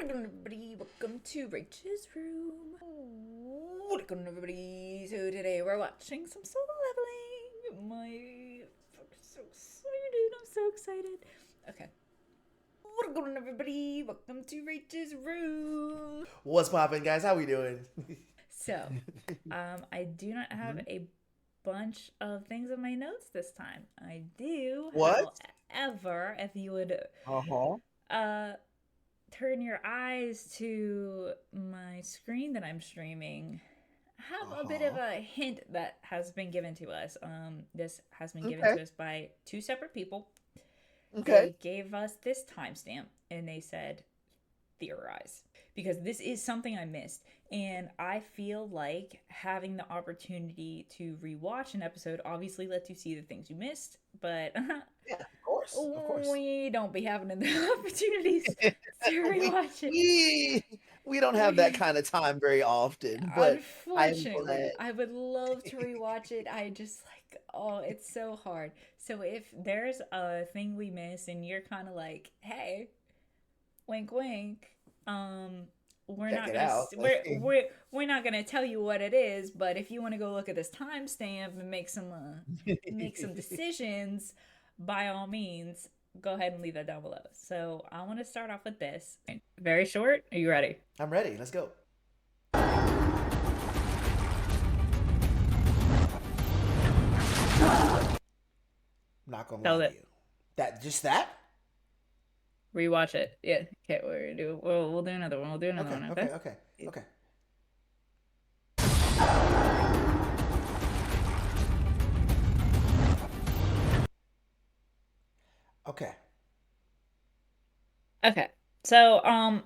going, everybody? Welcome to Rachel's room. What going, everybody? So today we're watching some solo leveling. I'm so excited. I'm so excited. Okay. What going, everybody? Welcome to Rachel's room. What's poppin', guys? How we doing? So, I do not have a bunch of things in my notes this time. I do, What? however, if you would, Uh-huh. uh, turn your eyes to my screen that I'm streaming, I have a bit of Uh-huh. a hint that has been given to us. This has been given Okay. to us by two separate people. Okay. They gave us this timestamp and they said, theorize. Because this is something I missed. And I feel like having the opportunity to rewatch an episode obviously lets you see the things you missed, but Yeah, of course. Of course. we don't be having the opportunities to we rewatch it. we we don't have that We, kind of time very often, but I am unfortunately, glad. I would love to rewatch it. I just like, oh, it's so hard. So if there's a thing we miss and you're kind of like, hey, wink, wink, um, we're Check not it gonna out. we're not gonna tell you what it is. But if you want to go look at this timestamp and make some decisions, by all means, go ahead and leave that down below. So I want to start off with this. Very short. Are you ready? I'm ready. Let's go. Not gonna lie Tell to it. you. That just that? Rewatch it. Yeah. Okay. We'll do another one. We'll do another Okay, one. okay, Okay. okay, okay. Okay. Okay. So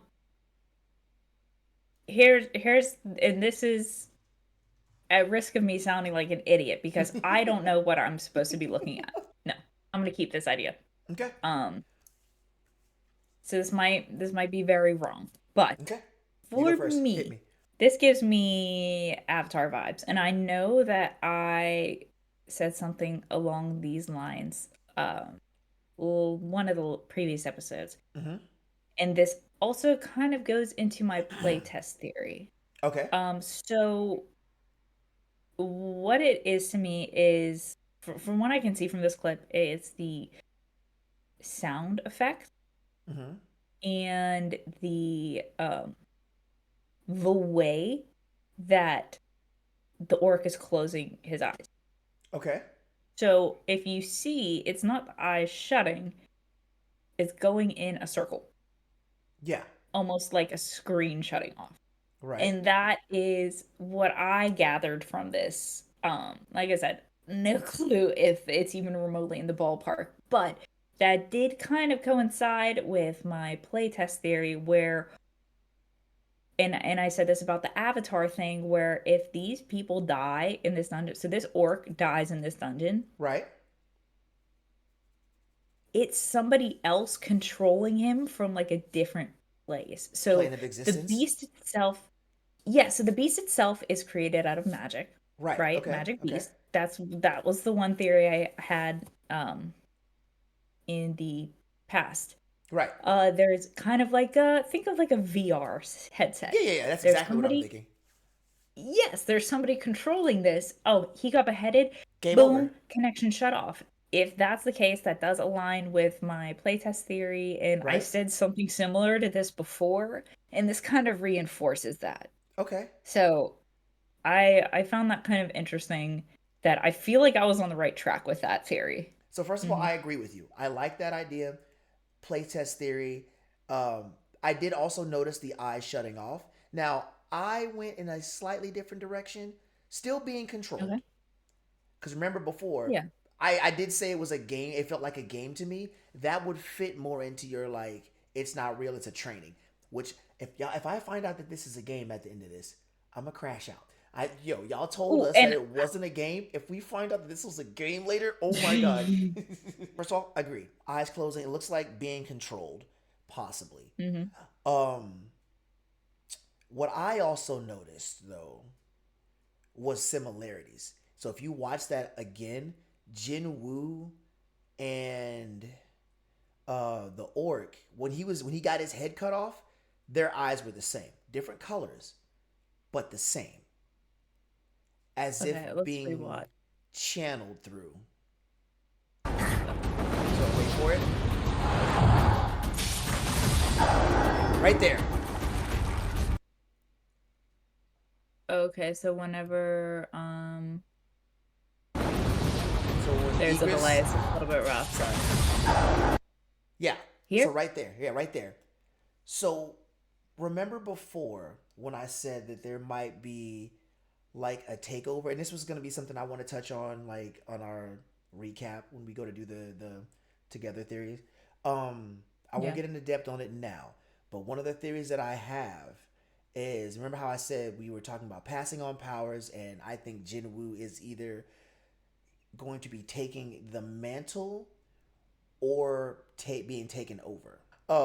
here's and this is at risk of me sounding like an idiot because I don't know what I'm supposed to be looking at. No, I'm gonna keep this idea. Okay. Um, so this might be very wrong, but Okay. You go for first. Hit me, me. this gives me Avatar vibes, and I know that I said something along these lines. One of the previous episodes, Mm-hmm. and this also kind of goes into my playtest theory. Okay. So what it is to me is, from what I can see from this clip, it's the sound effect Mm-hmm. and the way that the orc is closing his eyes. Okay. So if you see, it's not the eyes shutting, it's going in a circle, Yeah. almost like a screen shutting off. Right. And that is what I gathered from this. Like I said, no clue if it's even remotely in the ballpark, but that did kind of coincide with my playtest theory where and I said this about the avatar thing where if these people die in this dungeon, so this orc dies in this dungeon, Right. it's somebody else controlling him from like a different place. So Plane of the existence. beast itself, yeah, so the beast itself is created out of magic, Right. right? Okay. Magic Okay. beast. That was the one theory I had in the past. Right. There's kind of like a think of like a VR headset. Yeah, yeah, yeah. That's There's exactly what I'm somebody, thinking. yes, there's somebody controlling this. Oh, he got beheaded. Game over. Boom, connection shut off. If that's the case, that does align with my playtest theory, and I Right? said something similar to this before, and this kind of reinforces that. Okay. So I found that kind of interesting that I feel like I was on the right track with that theory. So first of all, Hmm. I agree with you. I like that idea. Playtest theory. I did also notice the eyes shutting off. Now, I went in a slightly different direction, still being controlled. Okay. Because remember before, Yeah. I did say it was a game. It felt like a game to me. That would fit more into your like, it's not real, it's a training. Which if I find out that this is a game at the end of this, I'm gonna crash out. Y'all told Oh, us that and it wasn't a game. If we find out that this was a game later, oh my god. First of all, I agree. Eyes closing. It looks like being controlled, possibly. hmm Um, what I also noticed though was similarities. So if you watch that again, Jin Woo and the orc when he got his head cut off, their eyes were the same, different colors, but the same, as if Okay, let's being rewatch. channeled through. So wait for it. Right there. Okay, so whenever So when there's a Egress, delay, it's a little bit rough. sorry, yeah. So Here? right there, yeah, right there. So remember before when I said that there might be like a takeover, and this was going to be something I want to touch on, like on our recap when we go to do the together theories. Um, I won't Yeah. get into depth on it now, but one of the theories that I have is, remember how I said we were talking about passing on powers, and I think Jinwoo is either going to be taking the mantle or being taken over.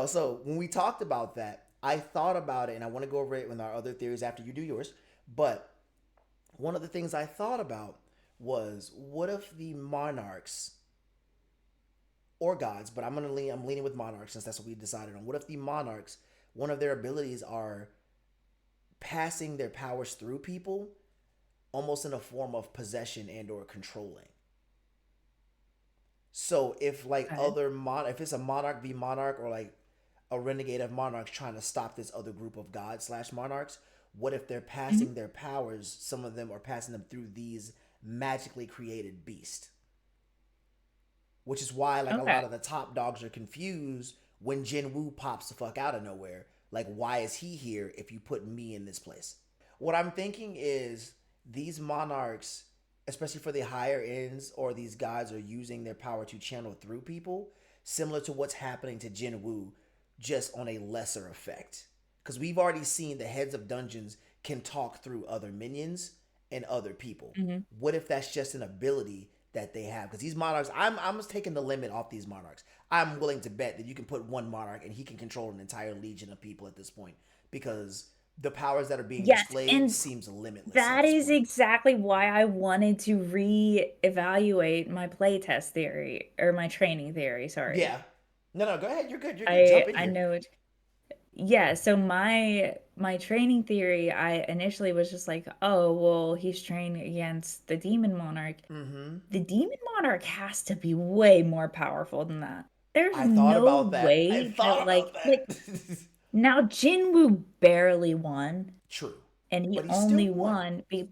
So when we talked about that, I thought about it, and I want to go over it with our other theories after you do yours. But one of the things I thought about was, what if the monarchs or gods, but I'm leaning with monarchs since that's what we decided on. What if the monarchs, one of their abilities are passing their powers through people, almost in a form of possession and or controlling. So if like Okay. if it's a monarch v monarch, or like a renegade of monarchs trying to stop this other group of gods slash monarchs, what if they're Mhm. passing their powers? Some of them are passing them through these magically created beasts, which is why like a Okay. lot of the top dogs are confused when Jin Woo pops the fuck out of nowhere. Like, why is he here if you put me in this place? What I'm thinking is these monarchs, especially for the higher ends, or these gods, are using their power to channel through people, similar to what's happening to Jin Woo, just on a lesser effect. Because we've already seen the heads of dungeons can talk through other minions and other people. Hmm. What if that's just an ability that they have? Because these monarchs, I'm just taking the limit off these monarchs. I'm willing to bet that you can put one monarch and he can control an entire legion of people at this point, because the powers that are being Yes, displayed and seems limitless at that this is point. exactly why I wanted to re-evaluate my playtest theory or my training theory, sorry. Yeah. No, no, go ahead. You're good. You're good. Jump I in I here. know it. Yeah, so my training theory, I initially was just like, oh, well, he's training against the demon monarch. Mm-hmm. The demon monarch has to be way more powerful than that. There's I thought no about that. I way that thought about like that. now Jinwoo barely won, True. and he But he still only won. won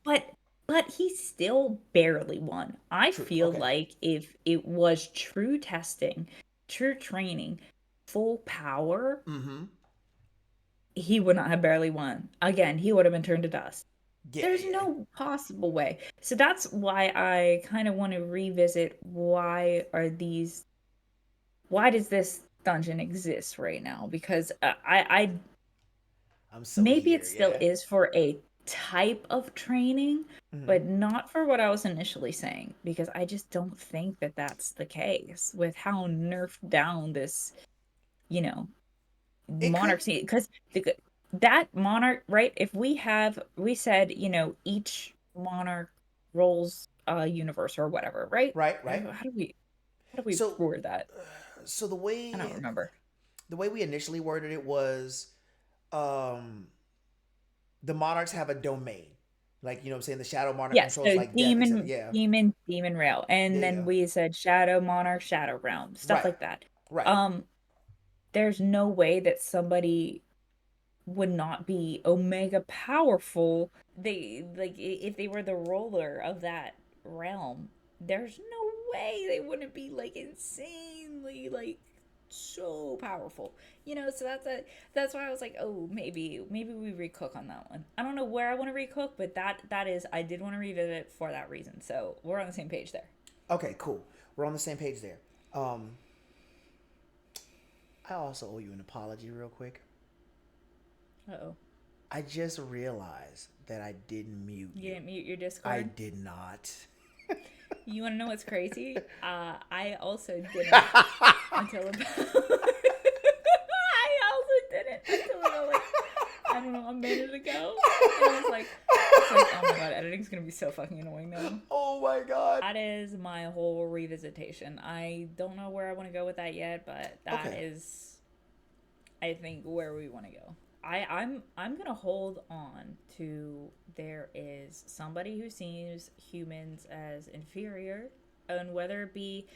but he still barely won. I True. feel Okay. like if it was true testing, true training, full power, Mm-hmm. he would not have barely won. Again, he would have been turned to dust. Yeah, There's yeah. no possible way. So that's why I kind of want to revisit why does this dungeon exist right now? Because I I'm so maybe it eager. still Yeah. is for a type of training, Mm-hmm. but not for what I was initially saying, because I just don't think that that's the case with how nerfed down this, you know, It could. monarchs, because that monarch, right? If we said, each monarch rolls a universe or whatever, right? Right. How Right. do we So, word that? so I don't remember. the way we initially worded it was, um, the monarchs have a domain. Like, you know what I'm saying? The shadow monarch Yes, controls so like death, etc. Yeah. demon rail, and Yeah. then Yeah. we said shadow monarch, shadow realm, stuff Right. like that. Right. Um, there's no way that somebody would not be omega powerful. They if they were the ruler of that realm, there's no way they wouldn't be like insanely like so powerful. So that's why I was like, oh, maybe we recook on that one. I don't know where I want to recook, but that is I did want to revisit it for that reason. So we're on the same page there. Okay. Cool. We're on the same page there. Um, I also owe you an apology, real quick. Uh-oh. I just realized that I didn't mute You you. didn't mute your I Discord? did not. You want to know what's crazy? I also didn't until about I also didn't until about like I don't know a minute ago, and I was like, oh my god, editing's gonna be so fucking annoying now. Oh my god. That is my whole revisitation. I don't know where I want to go with that yet, but that Okay. is, I think, where we want to go. I'm gonna hold on to there is somebody who sees humans as inferior, and whether it be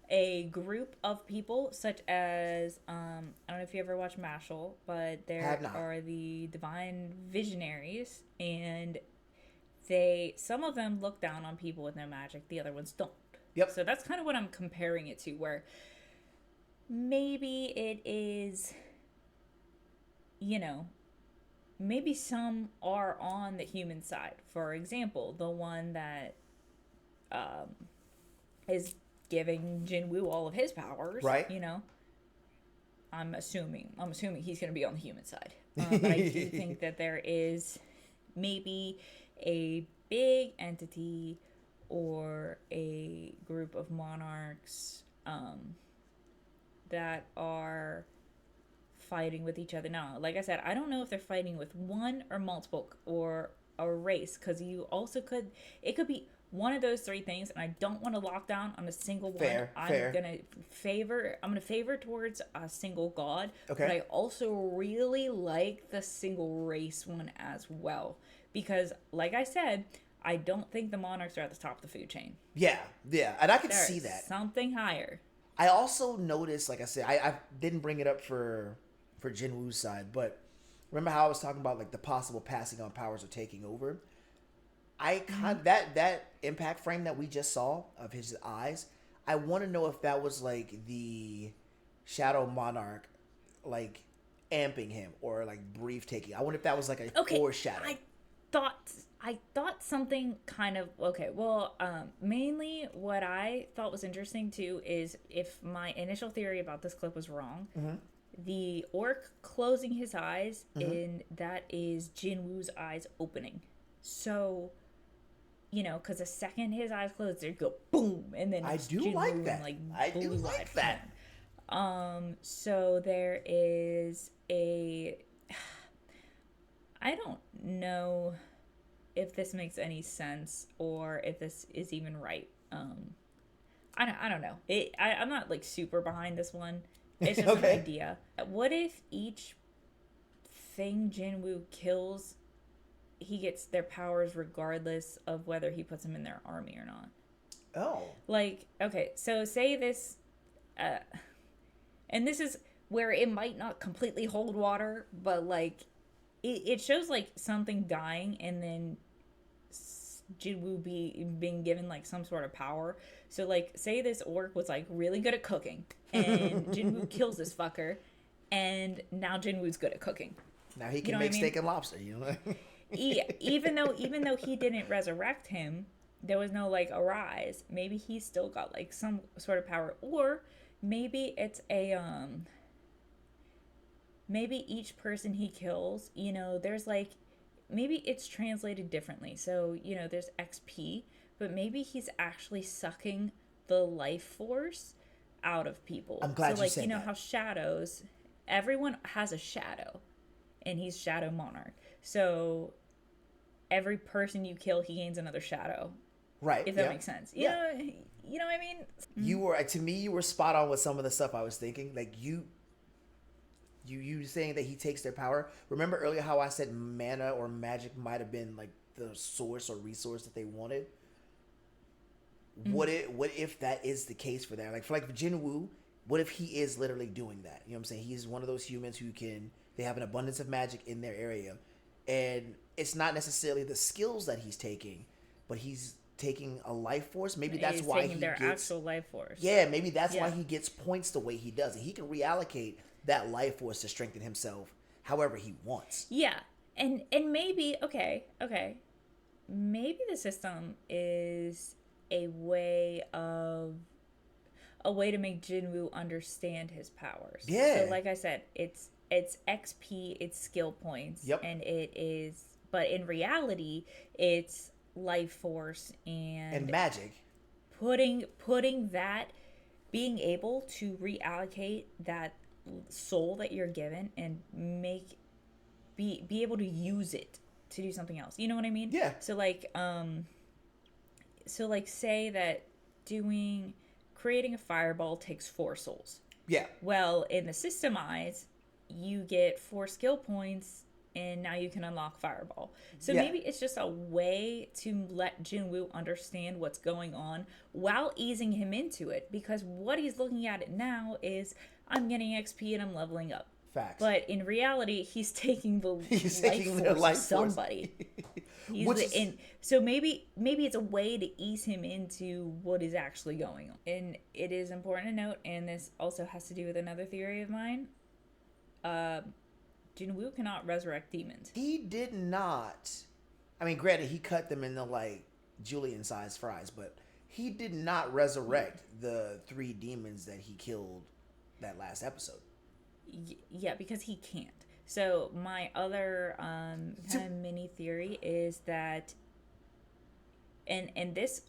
a group of people such as I don't know if you ever watched Mashal, but Have there not. are the divine visionaries, and they some of them look down on people with no magic, the other ones don't. Yep. So that's kind of what I'm comparing it to, where maybe it is, you know, maybe some are on the human side. For example, the one that is giving Jinwoo all of his powers, Right. I'm assuming he's going to be on the human side. But I do think that there is maybe a big entity or a group of monarchs that are fighting with each other. Now, like I said, I don't know if they're fighting with one or multiple or a race, because you also could, it could be one of those three things, and I don't want to lock down on a single one. Fair. Fair. I'm gonna favor towards a single god, but Okay. I also really like the single race one as well, because like I said, I don't think the monarchs are at the top of the food chain. Yeah. Yeah. And I could There see is that. something higher. I also noticed, like I said, I didn't bring it up for Jinwoo's side, but remember how I was talking about like the possible passing on powers or taking over? I kind that impact frame that we just saw of his eyes. I want to know if that was like the Shadow Monarch, like amping him or like brief taking. I wonder if that was like a Okay, foreshadow. thought I thought something kind of okay. Well, mainly what I thought was interesting too is, if my initial theory about this clip was wrong, the orc closing his eyes, and that is Jinwoo's eyes opening. So, because the second his eyes close, they go boom, and then I it's do Jinwoo like in that. like I do blue-eyed like that. form. So there is a. I don't know if this makes any sense or if this is even right. I don't know. I'm not like super behind this one. It's just an Okay. idea. What if each thing Jinwoo kills, he gets their powers regardless of whether he puts them in their army or not? Oh. Like, okay, so say this, uh, and this is where it might not completely hold water, but like, it shows like something dying, and then Jinwoo being given like some sort of power. So like, say this orc was like really good at cooking, and Jinwoo kills this fucker, and now Jinwoo's good at cooking. Now he You can know what I make mean? steak and lobster. You know. Even though he didn't resurrect him, there was no like arise. Maybe he's still got like some sort of power, or maybe it's a maybe each person he kills, there's like, maybe it's translated differently. So, there's XP, but maybe he's actually sucking the life force out of people. I'm So, glad you like, said that. how shadows, everyone has a shadow, and he's Shadow Monarch. So, every person you kill, he gains another shadow, Right. if that Yeah. makes sense. Yeah. You know what I mean? You were to me. You were spot on with some of the stuff I was thinking. Like you saying that he takes their power. Remember earlier how I said mana or magic might have been like the source or resource that they wanted. What if that is the case for that? Like for Jinwoo, what if he is literally doing that? You know what I'm saying? He's one of those humans who can they have an abundance of magic in their area. And it's not necessarily the skills that he's taking, but he's taking a life force. Maybe that's He's why taking he their gets actual life force. yeah, maybe that's why Yeah. he gets points the way he does. And he can reallocate that life force to strengthen himself however he wants. Yeah. And maybe, okay. Maybe the system is a way of a way to make Jinwoo understand his powers. So Yeah. like I said, it's XP, it's skill points, Yep. and it is, but in reality, it's life force, And and magic. putting that, being able to reallocate that soul that you're given, and be able to use it to do something else. You know what I mean? Yeah. So like say that doing creating a fireball takes 4 souls. Yeah. Well, in the system eyes, you get 4 skill points and now you can unlock Fireball. So Yeah. maybe it's just a way to let Jinwoo understand what's going on while easing him into it, because what he's looking at it now is I'm getting XP and I'm leveling up. Facts. But in reality, he's taking the He's life taking their force of life force. somebody. He's Which the is in so maybe it's a way to ease him into what is actually going on. And it is important to note, and this also has to do with another theory of mine. Uh, Jinwoo cannot resurrect demons. he did not. I mean, granted, he cut them into like Julian-sized fries, but he did not resurrect the 3 demons that he killed that last episode. Yeah, because he can't. So my other kind of mini theory is that, and this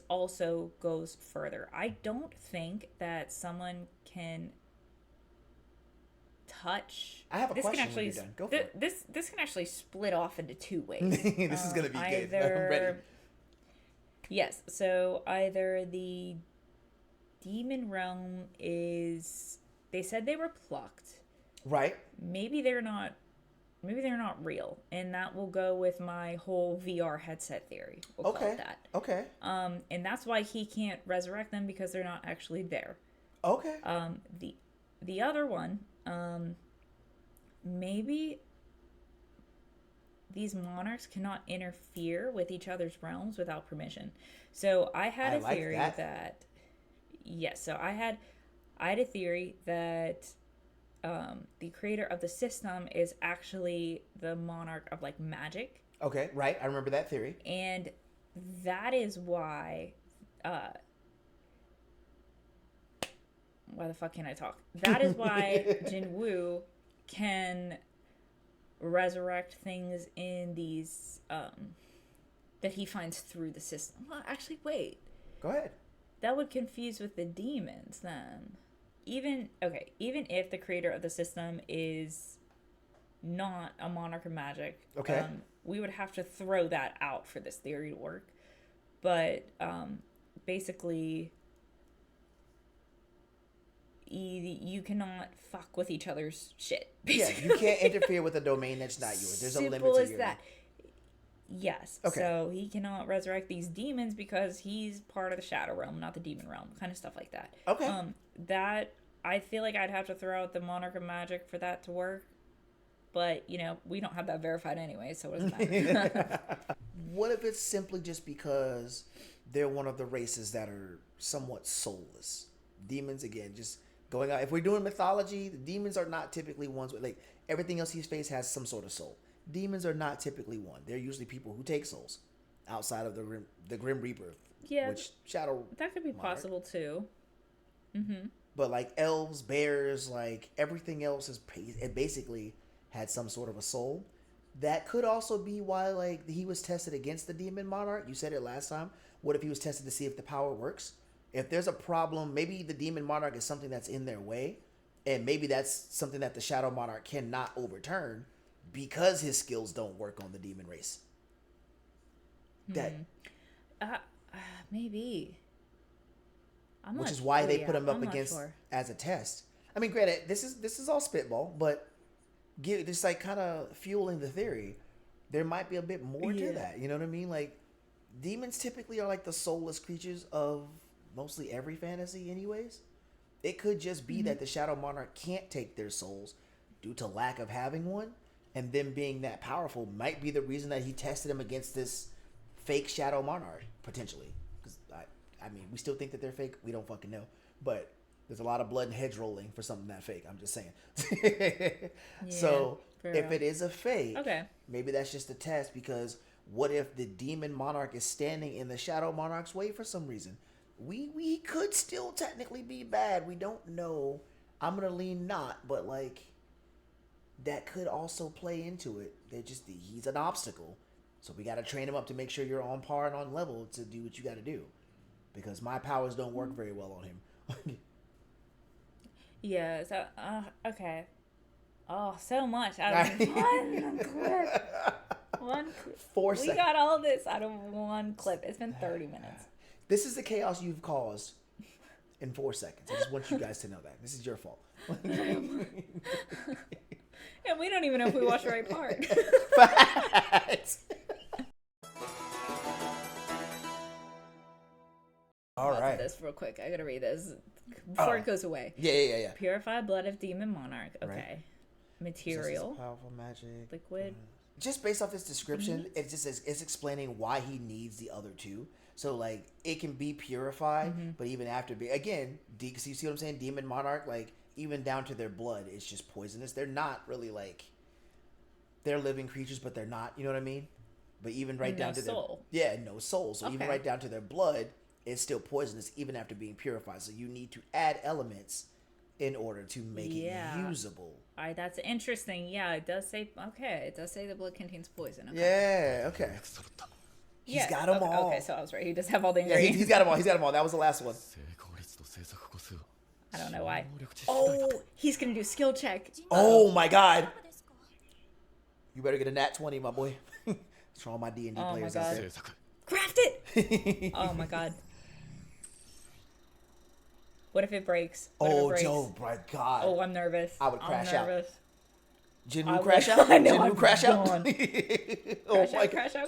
also goes further. I don't think that someone can touch. I have a This can question when actually you're done. Go for it. this can actually split off into 2 ways. This is gonna be good. I'm ready. Either yes, so either the demon realm is, they said they were plucked. Right. Maybe they're not, maybe they're not real, and that will go with my whole VR headset theory. We'll call Okay. it that. Okay. And that's why he can't resurrect them, because they're not actually there. Okay. The other one, maybe these monarchs cannot interfere with each other's realms without permission. So I had I a like theory that. that yes, so I had a theory that the creator of the system is actually the monarch of like magic, Okay. Right. I remember that theory. and that is why the fuck can I talk? That is why Jinwoo can resurrect things in these that he finds through the system. Well, actually, wait. Go ahead. That would confuse with the demons then. Even if the creator of the system is not a monarch of magic, Okay. we would have to throw that out for this theory to work. But basically, you cannot fuck with each other's shit. Yeah, Basically. you can't interfere with a domain that's not yours. There's a limit Simple to as your. that. Yes. Okay. So he cannot resurrect these demons because he's part of the shadow realm, not the demon realm. Kind of stuff like that. Okay. That I feel like I'd have to throw out the monarch of magic for that to work. But we don't have that verified anyway, so it doesn't matter. What if it's simply just because they're one of the races that are somewhat soulless? Demons, again, just going out. If we're doing mythology, the demons are not typically ones with, like, everything else he's faced has some sort of soul. Demons are not typically one. They're usually people who take souls outside of the Grim Reaper, Yeah, which Shadow. that could be Monarch. possible too. But like elves, bears, like everything else it basically had some sort of a soul. That could also be why like he was tested against the demon monarch. You said it last time. What if he was tested to see if the power works? If there's a problem, maybe the demon monarch is something that's in their way, and maybe that's something that the shadow monarch cannot overturn because his skills don't work on the demon race. That Maybe. I'm which not is why sure they yet. put him up I'm not against sure. as a test. I mean, granted, this is all spitball, but just like kind of fueling the theory. There might be a bit more to Yeah. that. You know what I mean? Like demons typically are like the soulless creatures of mostly every fantasy, anyways. It could just be that the shadow monarch can't take their souls due to lack of having one, and them being that powerful might be the reason that he tested him against this fake shadow monarch potentially. Because I mean, we still think that they're fake. We don't fucking know, but there's a lot of blood and heads rolling for something that fake. I'm just saying. So for if real. it is a fake, Okay. maybe that's just a test. Because what if the demon monarch is standing in the shadow monarch's way for some reason? We could still technically be bad. We don't know. I'm gonna lean not, but like that could also play into it. He's an obstacle, so we got to train him up to make sure you're on par and on level to do what you got to do. Because my powers don't work very well on him. Yeah. So okay. Oh, so much out of one clip. One clip. 4 We seconds. got all this out of one clip. It's been 30 minutes. This is the chaos you've caused in 4 seconds. I just want you guys to know that this is your fault. It We don't even know if we watched the right part. Facts. All right. This real quick. I gotta read this before it goes away. Yeah. Purify blood of demon monarch. Okay. Right. Material. Powerful magic. Liquid. Just based off this description, it just says it's explaining why he needs the other two. So like it can be purified, but even after again, because you see what I'm saying, demon monarch, like even down to their blood, it's just poisonous. They're not really like they're living creatures, but they're not. You know what I mean? But even right down to soul. no soul. So even right down to their blood, it's still poisonous even after being purified. So you need to add elements in order to make it usable. All right, that's interesting. Yeah, it does say. Okay, it does say the blood contains poison. Okay. Yeah. Okay. He's got them all. Okay, so I was right. He does have all the ingredients. He's got them all. He's got them all. That was the last one. I don't know why. Oh, he's gonna do skill check. Oh my god. You better get a nat 20, my boy. It's for all my D&D players out there. Craft it. Oh my god. What if it breaks? Oh my god. Oh, I'm nervous. I would crash out. Jinwoo crash out? Jinwoo crash out?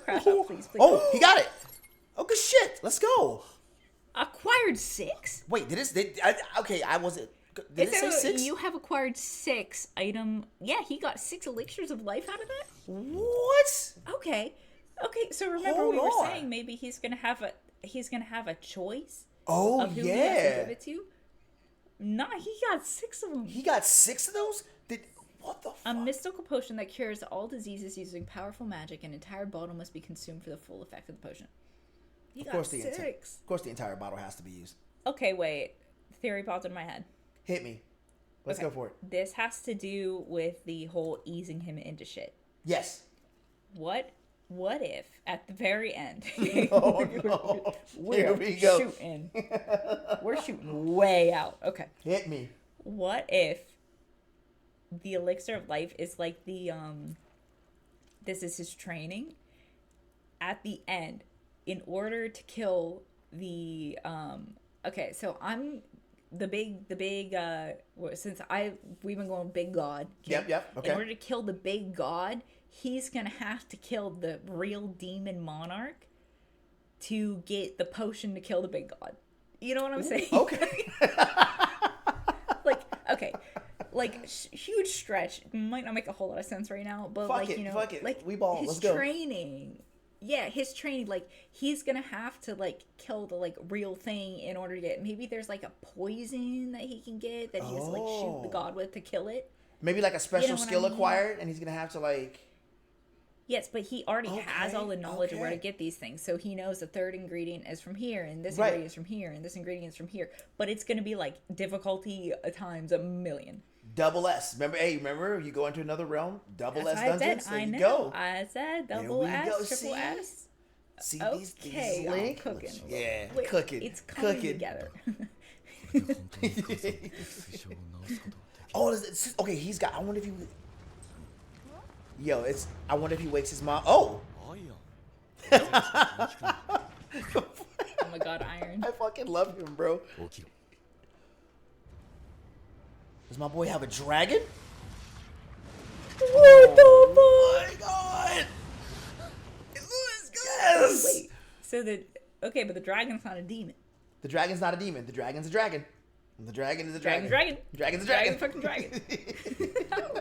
Crash out, please. Oh, he got it. Oh, good shit. Let's go. Acquired 6? Wait, I wasn't. Did it say 6? You have acquired 6 item. Yeah, he got 6 elixirs of life out of that? What? Okay, so remember we were saying maybe he's gonna have a choice of who he has to give it to? Nah, he got 6 of them. He got 6 of those? What the fuck? A mystical potion that cures all diseases using powerful magic. An entire bottle must be consumed for the full effect of the potion. Of course, the entire bottle has to be used. Okay, wait. Theory popped in my head. Hit me. Let's go for it. This has to do with the whole easing him into shit. Yes. What if at the very end no. Here we go. We're shooting way out. Okay. Hit me. What if the elixir of life is like the this is his training at the end in order to kill the okay, so I'm the big since we've been going big god. Okay? Yep. Okay. In order to kill the big god, he's gonna have to kill the real demon monarch to get the potion to kill the big god. You know what I'm saying? Okay. Huge stretch. Might not make a whole lot of sense right now, but fuck it. Like we ball. Let's go. His training, like he's gonna have to like kill the like real thing in order to get. Maybe there's like a poison that he can get that he has to like shoot the god with to kill it. Maybe like a special skill acquired, and he's gonna have to like. Yes, but he already has all the knowledge of where to get these things, so he knows the third ingredient is from here, and this ingredient is from here, and this ingredient is from here. But it's gonna be like difficulty times a million. Double S. Remember, you go into another realm. Double S dungeons. There you go. I said double S, triple S. See these links? Cooking. Yeah, cooking. It's coming together. Okay. He's got. I wonder if he. I wonder if he wakes his mom. Oh. Oh my god, Iron. I fucking love him, bro. Does my boy have a dragon? What the fuck? Oh my god! Yes! Wait, so but the dragon's not a demon. The dragon's not a demon. The dragon's a dragon. The dragon is a dragon. Dragon. Dragon's a dragon. Fucking dragon.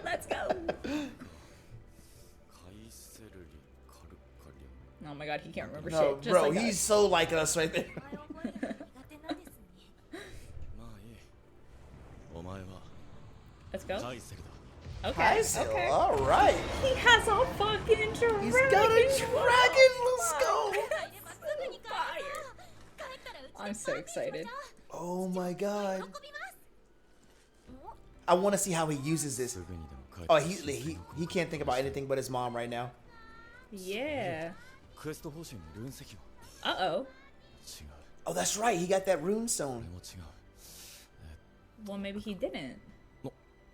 Let's go. Oh my god, he can't remember shit. Just bro, like he's so like us right there. Let's go. Okay. All right. He has a fucking dragon. He's got a dragon. Let's go. I'm so excited. Oh my god. I want to see how he uses this. Oh, he can't think about anything but his mom right now. Yeah. Uh-oh. Oh, that's right. He got that rune stone. Well, maybe he didn't.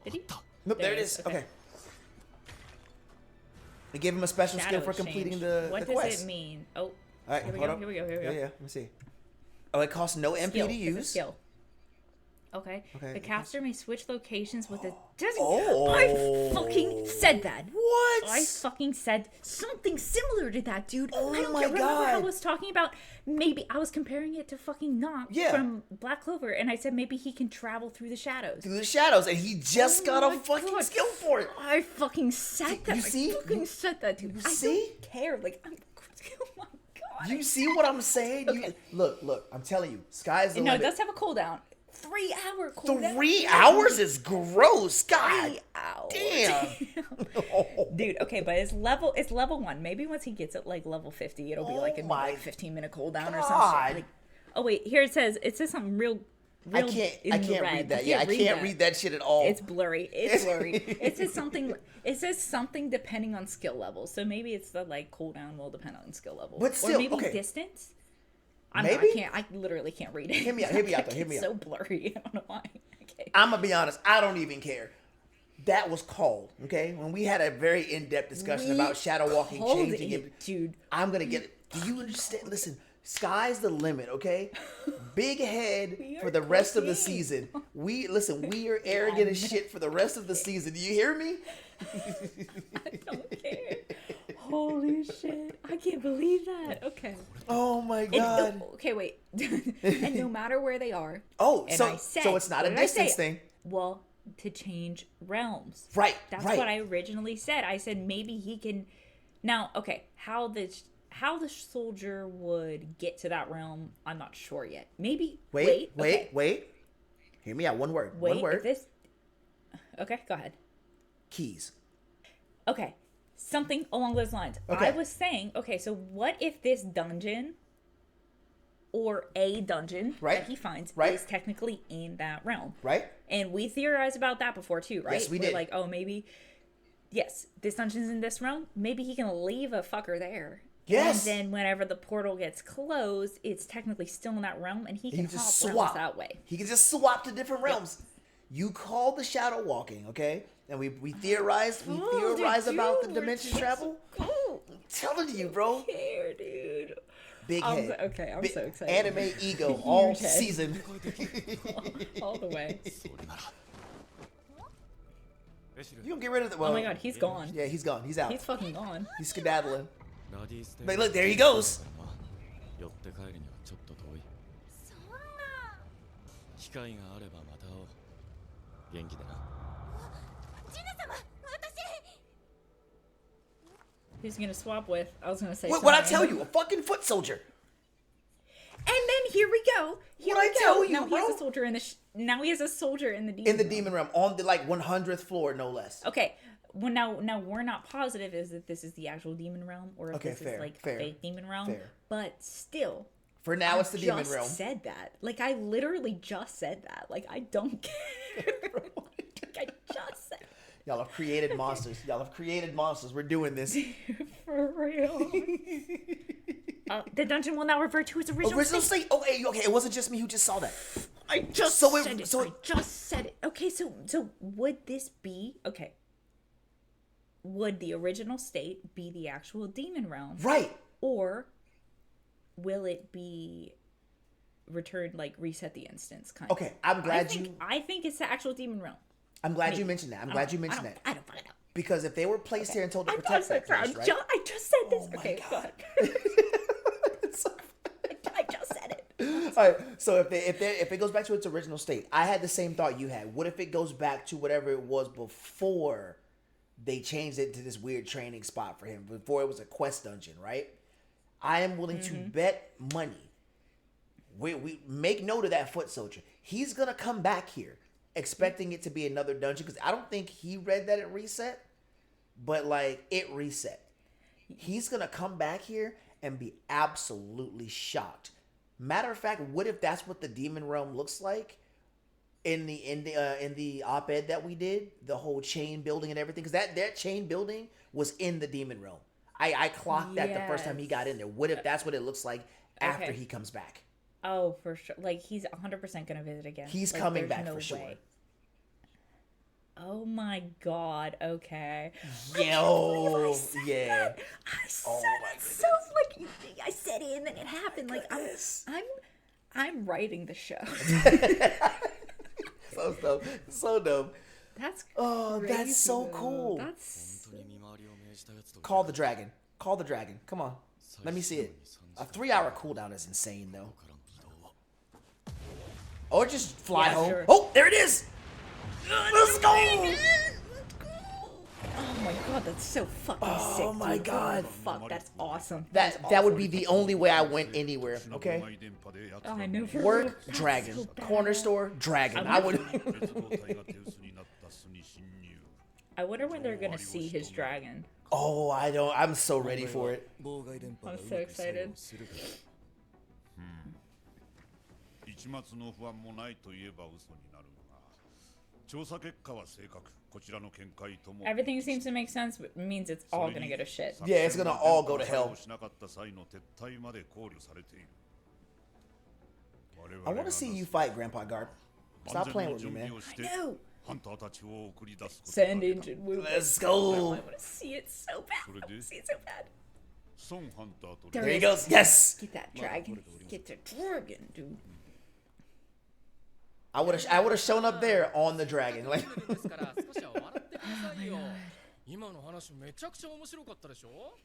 Did he? Nope, there it is. Okay. They gave him a special skill for completing the quest. What does it mean? Oh. All right, here we go. Yeah. Let me see. Oh, it costs no MP to use. It's a skill. Okay. The caster may switch locations with a. Oh. I fucking said that. What? I fucking said something similar to that, dude. Oh I don't my remember how I God. was talking about. Maybe I was comparing it to fucking Knock from Black Clover, and I said maybe he can travel through the shadows. Through the shadows, and he just got a my fucking God. skill for it. I fucking said that. You see? I fucking said that, dude. I see? don't care. Like, oh my God. You see what I'm saying? Okay. Look, I'm telling you, sky's the No, it limit. does have a cooldown. 3-hour cooldown. 3 hours is gross. God 3 hours. damn. Dude, okay, but it's level 1. Maybe once he gets it like level 50, it'll be like a my 15-minute cooldown or God. something. Like, oh wait, here it says something real I in can't the red. read that. I can't read that shit at all. It's blurry. It's blurry. It says something depending on skill level. So maybe it's the like cooldown will depend on skill level. But still, or maybe okay. distance. Maybe? I literally can't read it. Hit me out though. Hit me It's out. so blurry. I don't know why. Okay. I'm gonna be honest. I don't even care. That was called, okay? When we had a very in-depth discussion about shadow walking, changing it, dude. I'm gonna get it. Do you understand? Listen, sky's the limit, okay? Big head for the rest of the season. We are arrogant as shit for the rest of the season. Do you hear me? I don't care. Holy shit. I can't believe that. Okay. Oh my God. Okay, wait. And no matter where they are. Oh, and so I so it's not a distance thing. Well, to change realms. Right. That's right. what I originally said. I said maybe he can. Now, okay, how the soldier would get to that realm, I'm not sure yet. Maybe. Wait. Okay. Hear me out. One word. Wait. One word. Okay, go ahead. Keys. Okay, something along those lines. Okay. I was saying, okay, so what if this dungeon or a dungeon that he finds is technically in that realm? Right. And we theorized about that before too, right? Yes, we did. Like, oh, maybe, yes, this dungeon's in this realm. Maybe he can leave a fucker there. Yes. And then whenever the portal gets closed, it's technically still in that realm, and he can just hop swap realms that way. He can just swap to different realms. You call the shadow walking, okay? And we theorized about the dimension travel. Cool. I'm telling you, bro. Care, dude. Big head. I'm so excited. Anime ego all Huge head. season. all the way. You gonna get rid of the? Oh my God, he's gone. Yeah, he's gone. He's out. He's fucking gone. He's skedaddling. But look, there he goes. 寄って帰るにはちょっと遠い。そんな。機会があればまた会おう。元気でな。ジュネ様、私。 Who's he gonna swap with? I was gonna say. What I something. tell you? A fucking foot soldier. And then here we go. Here What'd we I tell go. you, Now he has bro? a soldier in the. Now he has a soldier in the demon. In the demon realm, on the like 100th floor, no less. Okay. Well, now we're not positive is that this is the actual demon realm or if this is like fake demon realm. Fair. But still. For now, it's the demon realm. I just said that. Like I literally just said that. Like I don't care. Like, I just said. Y'all have created monsters. Y'all have created monsters. We're doing this. For real. The dungeon will now revert to its original state. Oh, hey, okay. It wasn't just me who just saw that. I just said it. I just said it. Okay, so would this be okay? Would the original state be the actual demon realm? Right. Or will it be returned like reset the instance kind of? Okay, I'm glad I think it's the actual demon realm. I'm glad you mentioned that. I'm glad you mentioned that. I don't fucking know. Because if they were placed here and told to protect that place, right? I just said this. Oh my Okay, go God. ahead. It's so I just said it. All right. So if it goes back to its original state, I had the same thought you had. What if it goes back to whatever it was before they changed it to this weird training spot for him? Before it was a quest dungeon, right? I am willing to bet money. We make note of that foot soldier. He's gonna come back here expecting it to be another dungeon because I don't think he read that it reset, but like it reset. He's gonna come back here and be absolutely shocked. Matter of fact, what if that's what the demon realm looks like in the op-ed that we did, the whole chain building and everything? Because that chain building was in the demon realm. I clocked that the first time he got in there. What if that's what it looks like after he comes back? Oh, for sure. Like he's 100% gonna visit again. He's like, coming back for sure. Oh my God. Okay. Yo, yeah. I said it so like I said it and then it happened. Like I'm writing the show. So dope. So dope. That's Oh, crazy, that's so though. cool. That's Call the dragon. Call the dragon. Come on. Let me see it. A 3-hour cooldown is insane, though. Or just fly home. Sure. Oh, there it is! Let's go! Oh my god, that's so fucking sick. Oh my dude. god. Oh, fuck, that's awesome. That would be the only way I went anywhere, okay? Oh, I know. Work, dragon. Corner store, dragon. I would... I wonder when they're gonna see his dragon. Oh, I don't... I'm so ready for it. I'm so excited. 一末の不安もないと言えば嘘になるが、調査結果は正確。こちらの見解とも Everything seems to make sense, but it means it's all gonna go to shit. Yeah, it's gonna all go to hell. しなかった際の撤退まで考慮されている。 I want to see you fight, Grandpa Guard. Stop playing with me, man. No! ハンターたちを送り出すこと Send engine Woo. Let's I go. wanna see it so bad. I wanna see it so bad. 孫ハンターと There There he it goes. Yes. Get that dragon. Get the dragon, dude. I would have shown up there on the dragon. Like, ですから少しは笑ってくださいよ。今の話めちゃくちゃ面白かったでしょ。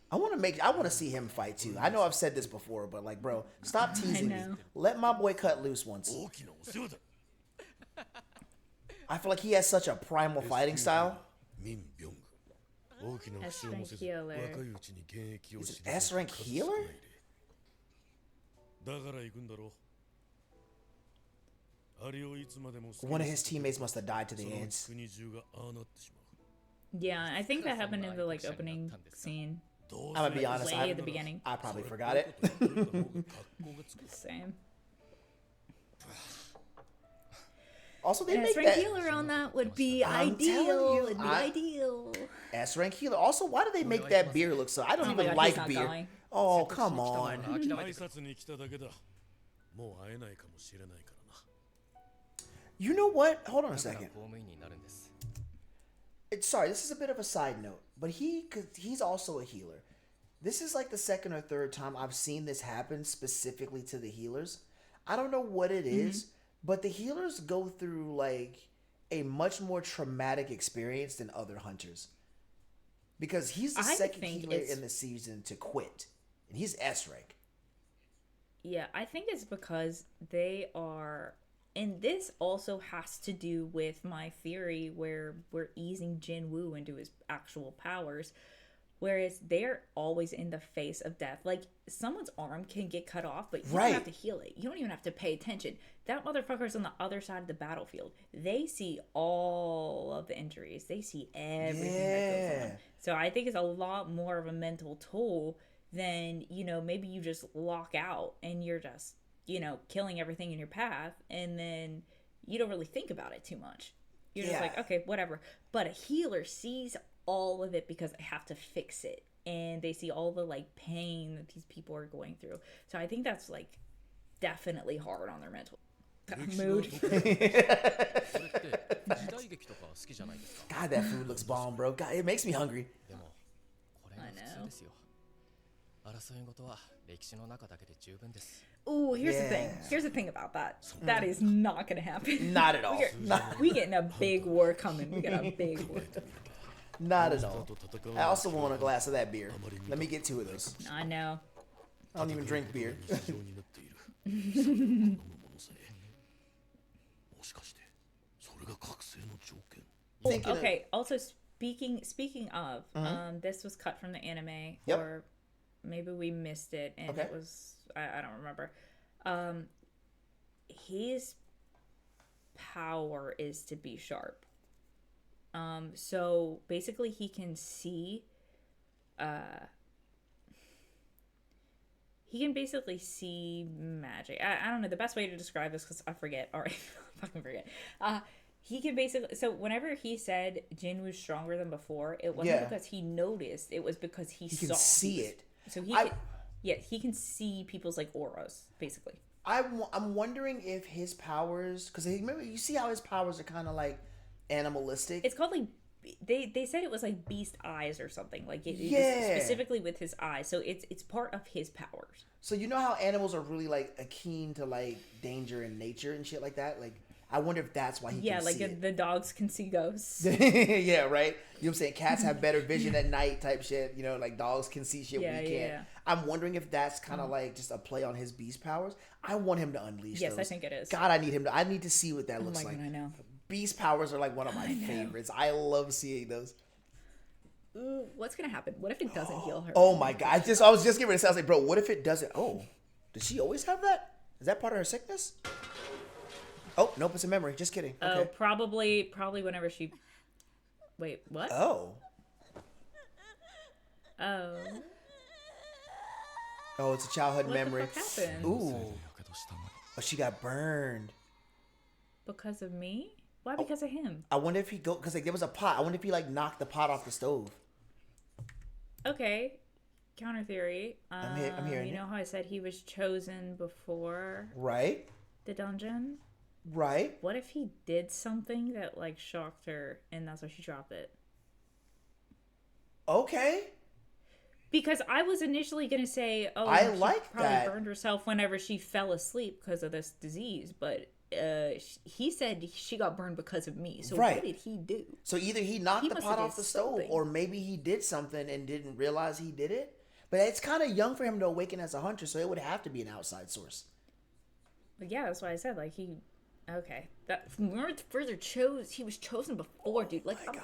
I want to see him fight too. I know I've said this before, but like, bro, stop teasing me. know. Let my boy cut loose once. 大きなお世話だ。 I feel like he has such a primal fighting style. ミン・ビョング。大きな不死をもせず S-rank 若 healer. いうちに現役を He's 退 an S-rank healer? だから行くんだろう。あれをいつまでも One of his teammates must have died to the そのうち ants. 国中がああなってしまう。 Yeah, I think that happened in the like opening scene. どう I'm gonna be honest. Way at the beginning. I probably forgot it. Same. Also, they An make S-rank that healer on that would be I'm telling ideal. you, It'd be I- ideal. S-rank healer. Also, why do they make that beer look so? I don't Oh my even God, he's like not beer. going. Oh, come on. 挨拶に来ただけだ。もう会えないかもしれないからな。 You know what? Hold on a だから second. 公務員になるんです。 Sorry, this is a bit of a side note, but he's also a healer. This is like the second or third time I've seen this happen specifically to the healers. I don't know what it is, but the healers go through like a much more traumatic experience than other hunters. Because he's the I second think healer it's- in the season to quit. And he's S rank. Yeah, I think it's because they are, and this also has to do with my theory where we're easing Jin Woo into his actual powers, whereas they're always in the face of death. Like, someone's arm can get cut off, but you Right. don't have to heal it. You don't even have to pay attention. That motherfucker's on the other side of the battlefield. They see all of the injuries. They see everything that goes Yeah. on. So I think it's a lot more of a mental toll than, you know, maybe you just lock out and you're just, you know, killing everything in your path, and then you don't really think about it too much. You're just Yeah. like, okay, whatever. But a healer sees all of it because they have to fix it, and they see all the like pain that these people are going through. So I think that's like definitely hard on their mental mood. それって時代劇とか好きじゃないですか。 God, that food looks bomb, bro. God, it makes me hungry. でもこれが普通ですよ。争い事は歴史の中だけで十分です。 Ooh, here's the thing. Yeah. Here's the thing about that. That is not gonna happen. Not at all. We getting a big war coming. We got a big war. Not at all. I also want a glass of that beer. Let me get two of those. I know. I don't even drink beer. 非常になっている。その飲むものさえ。もしかしてそれが覚醒の条件。 Thinking of- Okay. Also, speaking of, this was cut from the anime, Yep. or maybe we missed it, and Okay. it was I don't remember. His power is to be sharp. So basically, he can see. He can basically see magic. I don't know the best way to describe this because I forget. All right, fucking forget. He can basically, so whenever he said Jin was stronger than before, it wasn't Yeah. because he noticed. It was because he He saw. can see it. So he, I- can, yeah, he can see people's like auras, basically. I'm wondering if his powers, because remember, you see how his powers are kind of like animalistic. It's called like they said it was like beast eyes or something. Like it Yeah. specifically with his eyes. So it's part of his powers. So you know how animals are really like keen to like danger and nature and shit like that. Like I wonder if that's why he Yeah, can like see it. the dogs can see ghosts. Yeah, right. You know what I'm saying? Cats have better vision at night, type shit. You know, like dogs can see shit we can't. Yeah. I'm wondering if that's kind of like just a play on his beast powers. I want him to unleash Yes, those. I think it is. God, I need him to. I need to see what that looks my like. God, I know. Beast powers are like one of my favorites. I love seeing those. Ooh, what's gonna happen? What if it doesn't heal her? Oh my God! I was just giving it. I was like, bro, what if it doesn't? Oh, did she always have that? Is that part of her sickness? Oh nope, it's a memory. Just kidding. Okay. Oh, probably whenever she. Wait, what? Oh. Oh. Oh, it's a childhood What memory. the fuck happened? Ooh. Oh, she got burned. Because of me? Why? Because of him? I wonder if he because like there was a pot. I wonder if he like knocked the pot off the stove. Okay. Counter theory. I'm hearing You it. know how I said he was chosen before Right. the dungeon? Right. What if he did something that like shocked her and that's why she dropped it? Okay. Because I was initially gonna say, oh, I she like probably that. burned herself whenever she fell asleep because of this disease, but he said she got burned because of me. So Right. what did he do? So either he knocked He the must pot have off did the stove, something. or maybe he did something and didn't realize he did it. But it's kind of young for him to awaken as a hunter, so it would have to be an outside source. But yeah, that's why I said like he. Okay, that remember further he was chosen before, dude. Like I'm God.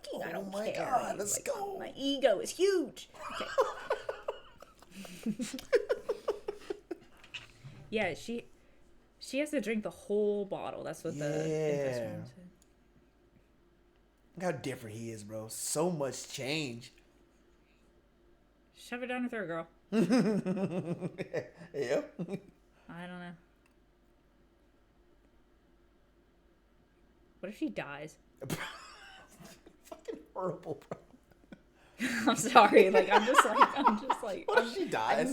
cooking. I Oh don't my care. God, He's let's like, go. My ego is huge. Okay. Yeah, she has to drink the whole bottle. That's what the infested one said. Look how different he is, bro. So much change. Shove it down her throat, girl. Yep. I don't know. What if she dies? Fucking horrible, bro. I'm sorry. Like I'm just like. What if she dies?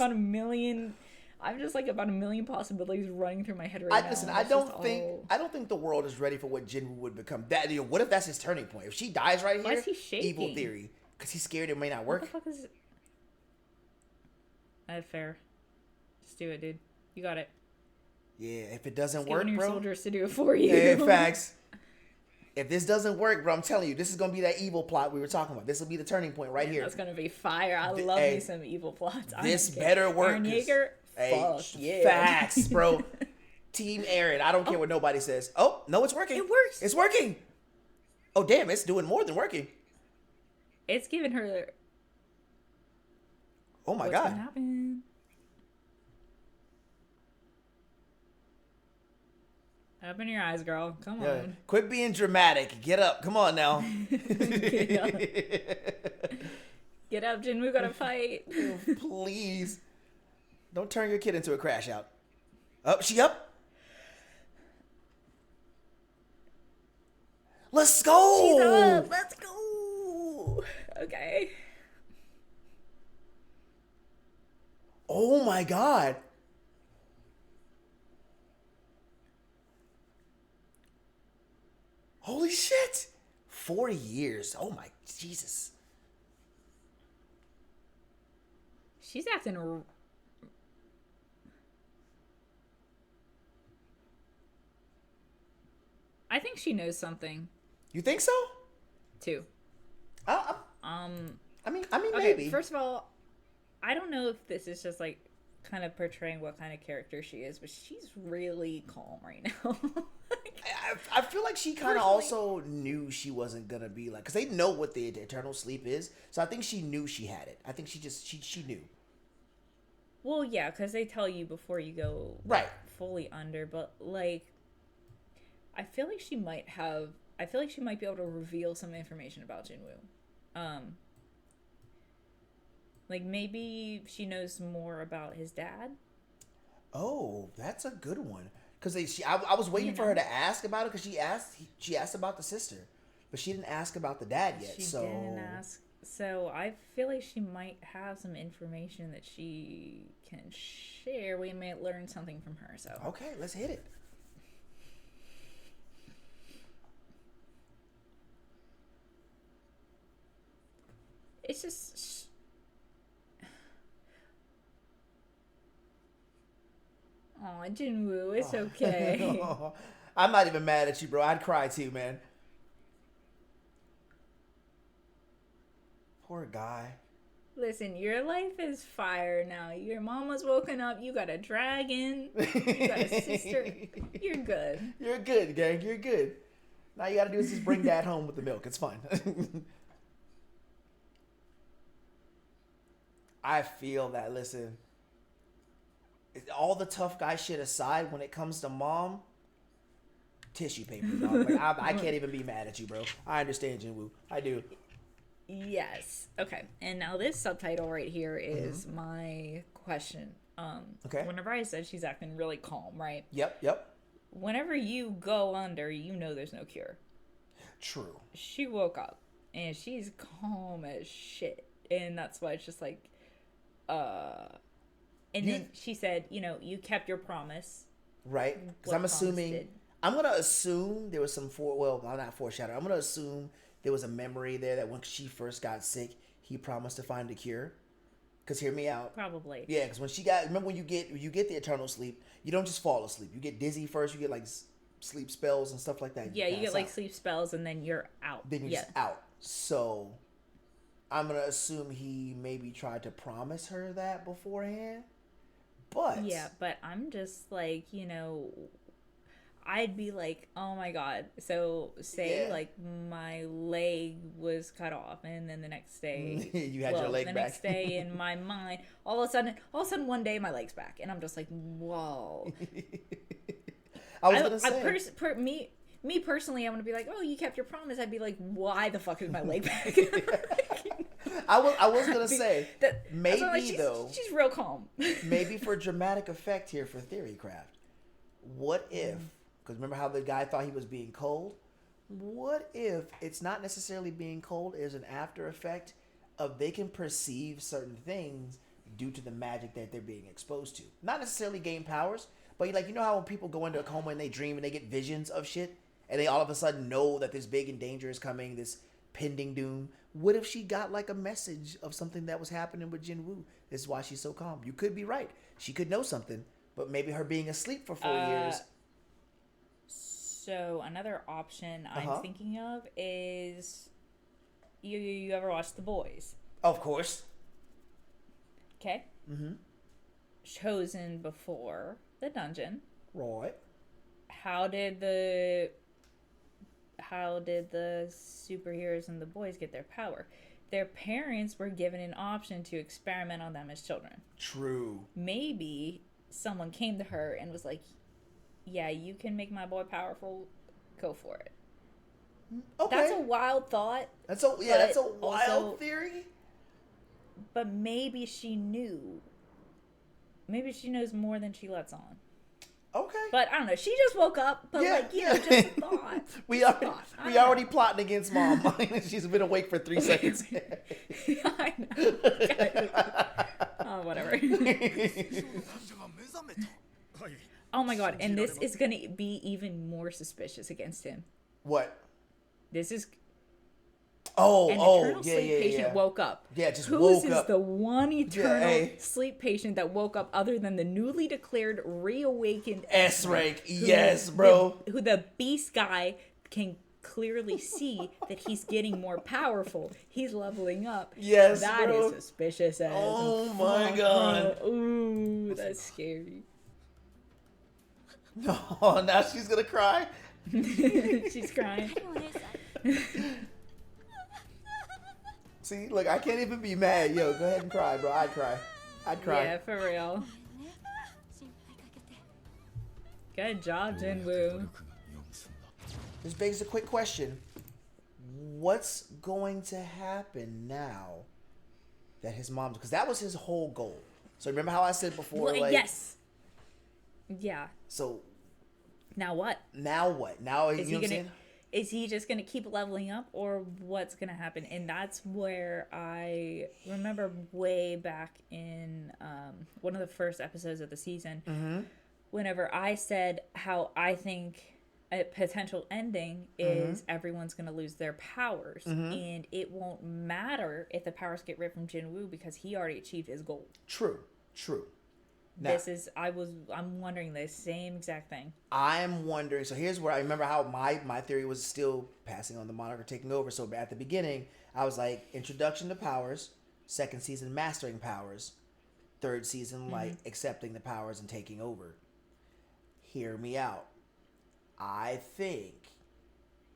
I'm just like about a million possibilities running through my head right now. Listen, I don't think the world is ready for what Jinwoo would become. That what if that's his turning point? If she dies right Why here, is he shaking? evil theory, because he's scared it may not What work. the fuck is? That's fair. Just do it, dude. You got it. Yeah, if it doesn't Just work, giving your bro. soldiers to do it for you. Hey, facts. If this doesn't work, bro, I'm telling you, this is gonna be that evil plot we were talking about. This will be the turning point right here. That's gonna be fire. I love me some evil plots. This better work. Aaron Yeager, fuck yeah. Facts, bro. Team Aaron. I don't care what nobody says. Oh, no, it's working. It works. It's working. Oh, damn, it's doing more than working. It's giving her. Oh my What's God. gonna happen? Open your eyes, girl. Come Yeah. on. Quit being dramatic. Get up. Come on now. Get up. Get up, Jin. We gotta fight. Please. Don't turn your kid into a crash out. Oh, she up? Let's go. She's up. Let's go. Okay. Oh my God. Holy shit. 4 years. Oh my Jesus. She's acting. I think she knows something You think so? too. I mean, Okay, maybe. first of all, I don't know if this is just like kind of portraying what kind of character she is, but she's really calm right now. I feel like she kind of Personally- also knew she wasn't gonna be like, because they know what the eternal sleep is. So I think she knew she had it. I think she knew. Well, yeah, because they tell you before you go Right. fully under, but like, I feel like she might be able to reveal some information about Jinwoo. Like maybe she knows more about his dad. Oh, that's a good one. Because I was waiting for her to ask about it, because she asked about the sister, but she didn't ask about the dad yet. She so didn't ask. So I feel like she might have some information that she can share. We may learn something from her. So okay, let's hit it. it's just. Oh, Jinwoo, it's okay. I'm not even mad at you, bro. I'd cry too, man. Poor guy. Listen, your life is fire now. Your mama's woken up. You got a dragon. You got a sister. You're good. You're good, gang. You're good. Now you gotta do is just bring dad home with the milk. It's fine. I feel that. Listen, all the tough guy shit aside, when it comes to mom, tissue paper, dog. Like, I can't even be mad at you, bro. I understand, Jinwoo. I do. Yes. Okay. And now this subtitle right here is my question. Okay. Whenever I said she's acting really calm, right? Yep. Whenever you go under, you know there's no cure. True. She woke up and she's calm as shit. And that's why it's just like, and then she said, you know, you kept your promise. Right? Because I'm gonna assume there was some not foreshadowing. I'm gonna assume there was a memory there that when she first got sick, he promised to find a cure. Because hear me out. Probably. Yeah, because remember when you get the eternal sleep, you don't just fall asleep. You get dizzy first. You get like sleep spells and stuff like that. Yeah, you get like sleep spells and then you're out. Then you're just out. So I'm gonna assume he maybe tried to promise her that beforehand. But yeah, but I'm just like, you know, I'd be like, oh my god. So say like my leg was cut off, and then the next day you had your leg the back. next day in my mind, all of a sudden one day my leg's back, and I'm just like, whoa. I was gonna say, me personally, I'm gonna be like, oh, you kept your promise. I'd be like, why the fuck is my leg back? I was gonna say maybe like, she's real calm. Maybe for dramatic effect here for Theorycraft. What if? Because remember how the guy thought he was being cold? What if it's not necessarily being cold? Is an after effect of they can perceive certain things due to the magic that they're being exposed to. Not necessarily gain powers, but like, you know how when people go into a coma and they dream and they get visions of shit, and they all of a sudden know that this big and danger is coming, this pending doom. What if she got like a message of something that was happening with Jinwoo? This is why she's so calm. You could be right. She could know something, but maybe her being asleep for 4 years. So another option I'm thinking of is you ever watch The Boys? Of course. Okay. Chosen before the dungeon. Right. How did the superheroes and the boys get their power? Their parents were given an option to experiment on them as children. True. Maybe someone came to her and was like, yeah, you can make my boy powerful. Go for it. Okay. That's a wild thought. That's a wild theory. But maybe she knew. Maybe she knows more than she lets on. Okay. But I don't know. She just woke up. But just a thought. we already plotting against mom. She's been awake for 3 seconds. I know. Oh, whatever. Oh my god, and this is going to be even more suspicious against him. What? This is... An eternal sleep patient woke up. Yeah, just woke woke up. Who is the one eternal sleep patient that woke up other than the newly declared reawakened S-rank? Yes, bro. Who the beast guy can clearly see that he's getting more powerful. He's leveling up. Yes, that bro. is suspicious as oh my god. Ooh, that's scary. No, now she's gonna cry. She's crying. See, look, I can't even be mad. Yo, go ahead and cry, bro. I'd cry. Yeah, for real. Good job, Jinwoo. This begs a quick question. What's going to happen now that his mom's... Because that was his whole goal. So remember how I said before, well, like... Yes. Yeah. So... Now what? Now what? Now, you know what I'm saying? Is he just going to keep leveling up, or what's going to happen? And that's where I remember way back in one of the first episodes of the season, whenever I said how I think a potential ending is everyone's going to lose their powers. And it won't matter if the powers get ripped from Jinwoo because he already achieved his goal. True. Now, I'm wondering the same exact thing. I'm wondering. So here's where I remember how my theory was still passing on the monarch or taking over. So at the beginning, I was like introduction to powers, second season mastering powers, third season like accepting the powers and taking over. Hear me out. I think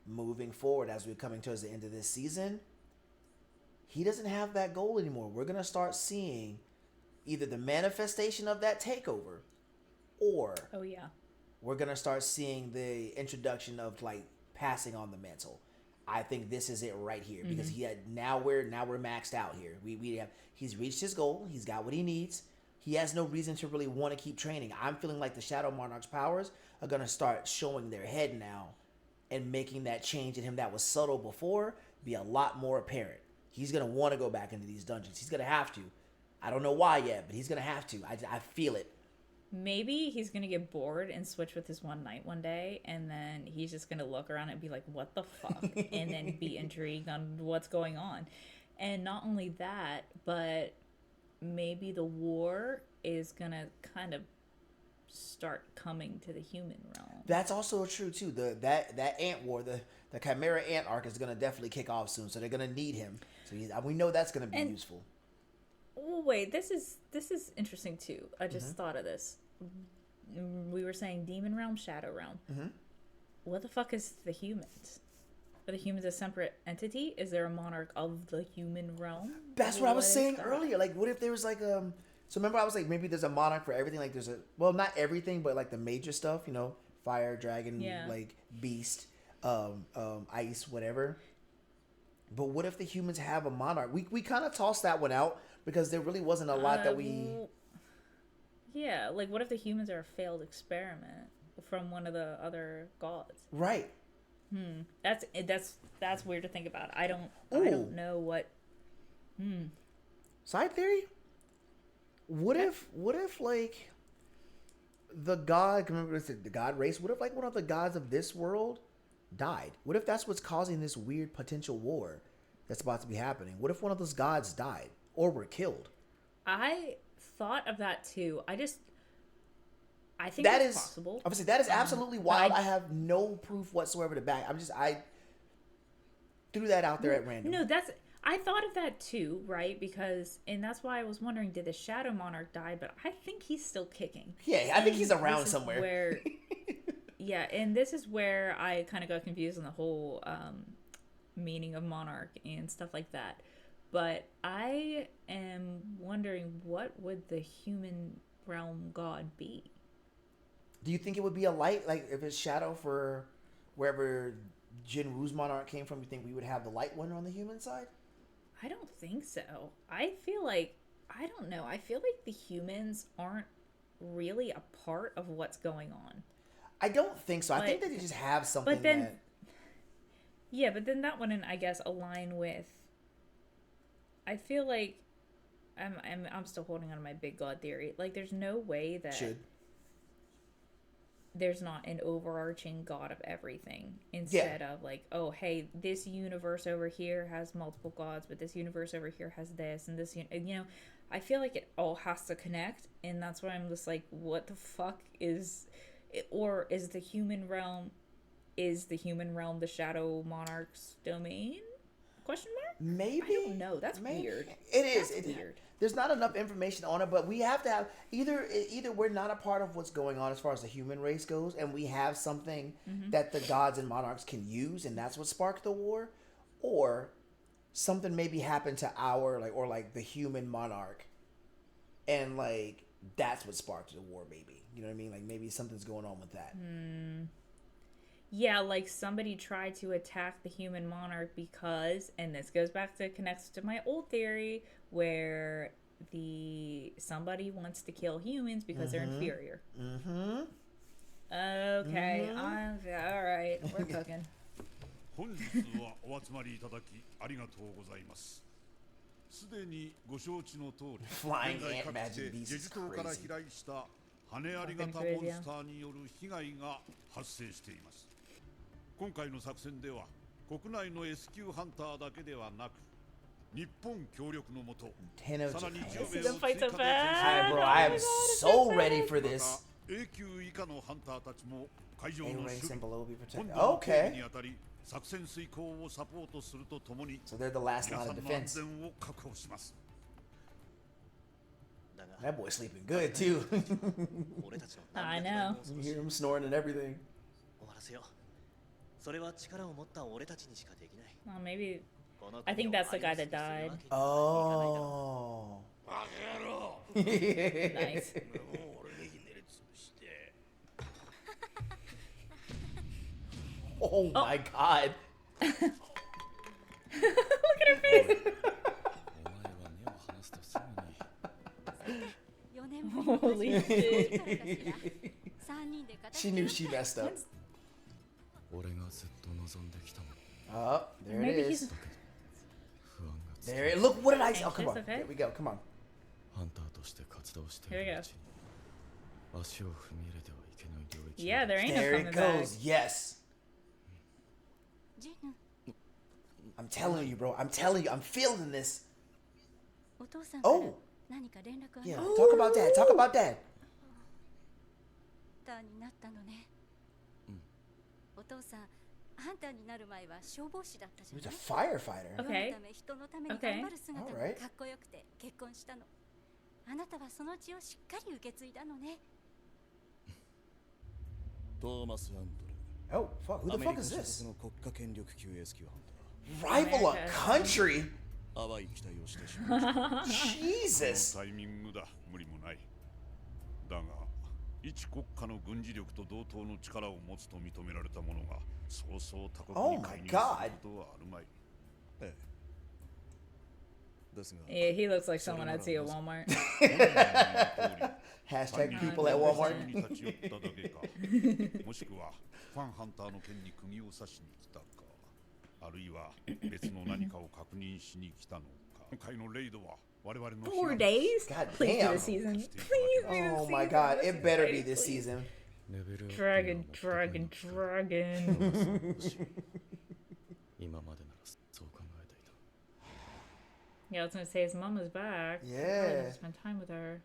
moving forward as we're coming towards the end of this season, he doesn't have that goal anymore. We're gonna start seeing either the manifestation of that takeover, or Oh yeah. we're gonna start seeing the introduction of like passing on the mantle. I think this is it right here because he had now we're maxed out here. We have he's reached his goal. He's got what he needs. He has no reason to really want to keep training. I'm feeling like the Shadow Monarch's powers are gonna start showing their head now, and making that change in him that was subtle before be a lot more apparent. He's gonna want to go back into these dungeons. He's gonna have to. I don't know why yet, but he's gonna have to. I feel it. Maybe he's gonna get bored and switch with his one night one day, and then he's just gonna look around and be like, "What the fuck?" and then be intrigued on what's going on. And not only that, but maybe the war is gonna kind of start coming to the human realm. That's also true too. That ant war, the Chimera ant arc is gonna definitely kick off soon. So they're gonna need him. So we know that's gonna be useful. Oh wait, this is interesting too. I just thought of this. We were saying demon realm, shadow realm. What the fuck is the humans? Are the humans a separate entity? Is there a monarch of the human realm? That's what I was saying earlier. Like, what if there was like So remember, I was like, maybe there's a monarch for everything. Like, there's not everything, but like the major stuff. You know, fire, dragon, like beast, ice, whatever. But what if the humans have a monarch? We kind of tossed that one out because there really wasn't a lot that we. Yeah, like what if the humans are a failed experiment from one of the other gods? Right. That's weird to think about. I don't know what. Side theory. What if like the god? Remember the god race? What if like one of the gods of this world died? What if that's what's causing this weird potential war that's about to be happening? What if one of those gods died or were killed? I thought of that too. I think That it's is possible. Obviously, that is absolutely wild. I have no proof whatsoever to back. I threw that out there at random. No, I thought of that too, right? And that's why I was wondering, did the Shadow Monarch die? But I think he's still kicking. Yeah, I think he's around somewhere. Yeah, and this is where I kind of got confused on the whole meaning of monarch and stuff like that. But I am wondering, what would the human realm god be? Do you think it would be a light, like if it's shadow for wherever Jinwoo's monarch came from? You think we would have the light one on the human side? I don't think so. I feel like, I don't know. I feel like the humans aren't really a part of what's going on. I don't think so. I think that they just have something. But then, yeah, but then that wouldn't, I guess, align with. I feel like I'm still holding on to my big god theory. Like, there's no way that there's not an overarching god of everything instead of like, oh, hey, this universe over here has multiple gods, but this universe over here has this and this. I feel like it all has to connect, and that's why I'm just like, what the fuck is. Or is the human realm the Shadow Monarch's domain? Question mark? Maybe. I don't know. That's weird. It is. That's weird. There's not enough information on it, but we have to have either we're not a part of what's going on as far as the human race goes, and we have something that the gods and monarchs can use, and that's what sparked the war, or something maybe happened to our the human monarch, and like that's what sparked the war. Maybe, you know what I mean? Like maybe something's going on with that. Yeah, like somebody tried to attack the human monarch because, and this goes back to connects to my old theory where somebody wants to kill humans because they're inferior. Okay, all right, we're cooking. 本日はお集まりいただきありがとうございます。すでにご承知の通り、現在各地でジェジ島から飛来した羽あり型モンスターによる被害が発生しています。今回の作戦では国内の S 級ハンターだけではなく10 of Japan. See them fight so Alright, bad. bro, Oh I my am God, it's so sad. ready for this. 永久以下のハンターたちも会場 A の ranks 守 and 備 below be 今 protected. 度の攻撃 Okay. にあたり作戦遂行をサポートするとともに So they're the last 皆 line さ of んの安 defense. 全を確保します That boy's sleeping good too. 俺たちの I know. You hear him snoring and everything. 終わらせよう。それは力を持った俺たちにしかできない。 Well, maybe この I think that's the guy that died. Oh. Nice. Oh my god. Look at her face. お前は目を離すとすぐに4年ぶりの Holy 初め shit. てからかしら3人で形 She knew she messed up. 俺がずっと望んできたもの Oh, there Maybe it he's is. 不安がつ There it look, what did I say? Oh, come on. Anxious, okay. There we go. Come on. ハンターとして活動してい Here we る go. うちに足を踏み入れてはいけない領域 Yeah, there ain't no There coming it back. goes. Yes. ジヌ I'm telling you, bro. I'm telling you. I'm feeling this. お父さんから Oh. 何か連絡は Yeah. Talk about that. Talk about that. ハンターになったのね、お父さんハンターになる前は消防士だったじ He ゃ was な a い firefighter. あ 世のため人のために Okay. 頑張る姿が Alright. かっこよくて結婚したの。あなたはその血をしっかり受け継いだのね。トーマス・アンドレ Oh, fuck. Who ア the メリ fuck カ is 所 this? 属の国家権力級 S 級ハン Rival a America. country? ター淡い期待をしてしまう Jesus. このタイミングだ無理もないだが一国家の軍事力と同等の力を持つと認められた者がそうそう他国 Oh に my 介入する God. ことはあるまいええですが Yeah, he looks like someone I'd see at Walmart. Hashtag people at Walmart. に立ち寄っただけかもしくはファンハンターの件に釘を刺しに来たかあるいは別の何かを確認しに来たのか今回のレイドは我々の 4 days? God Please be damn. the season. Please be the Oh season. my god. This It is better great, be this please. season. レベルアップ Dragon, には持ってこ dragon, いのか dragon. 今までならそう考えていた Yeah, I was gonna say his mom is back. Yeah. Probably just spend time with her.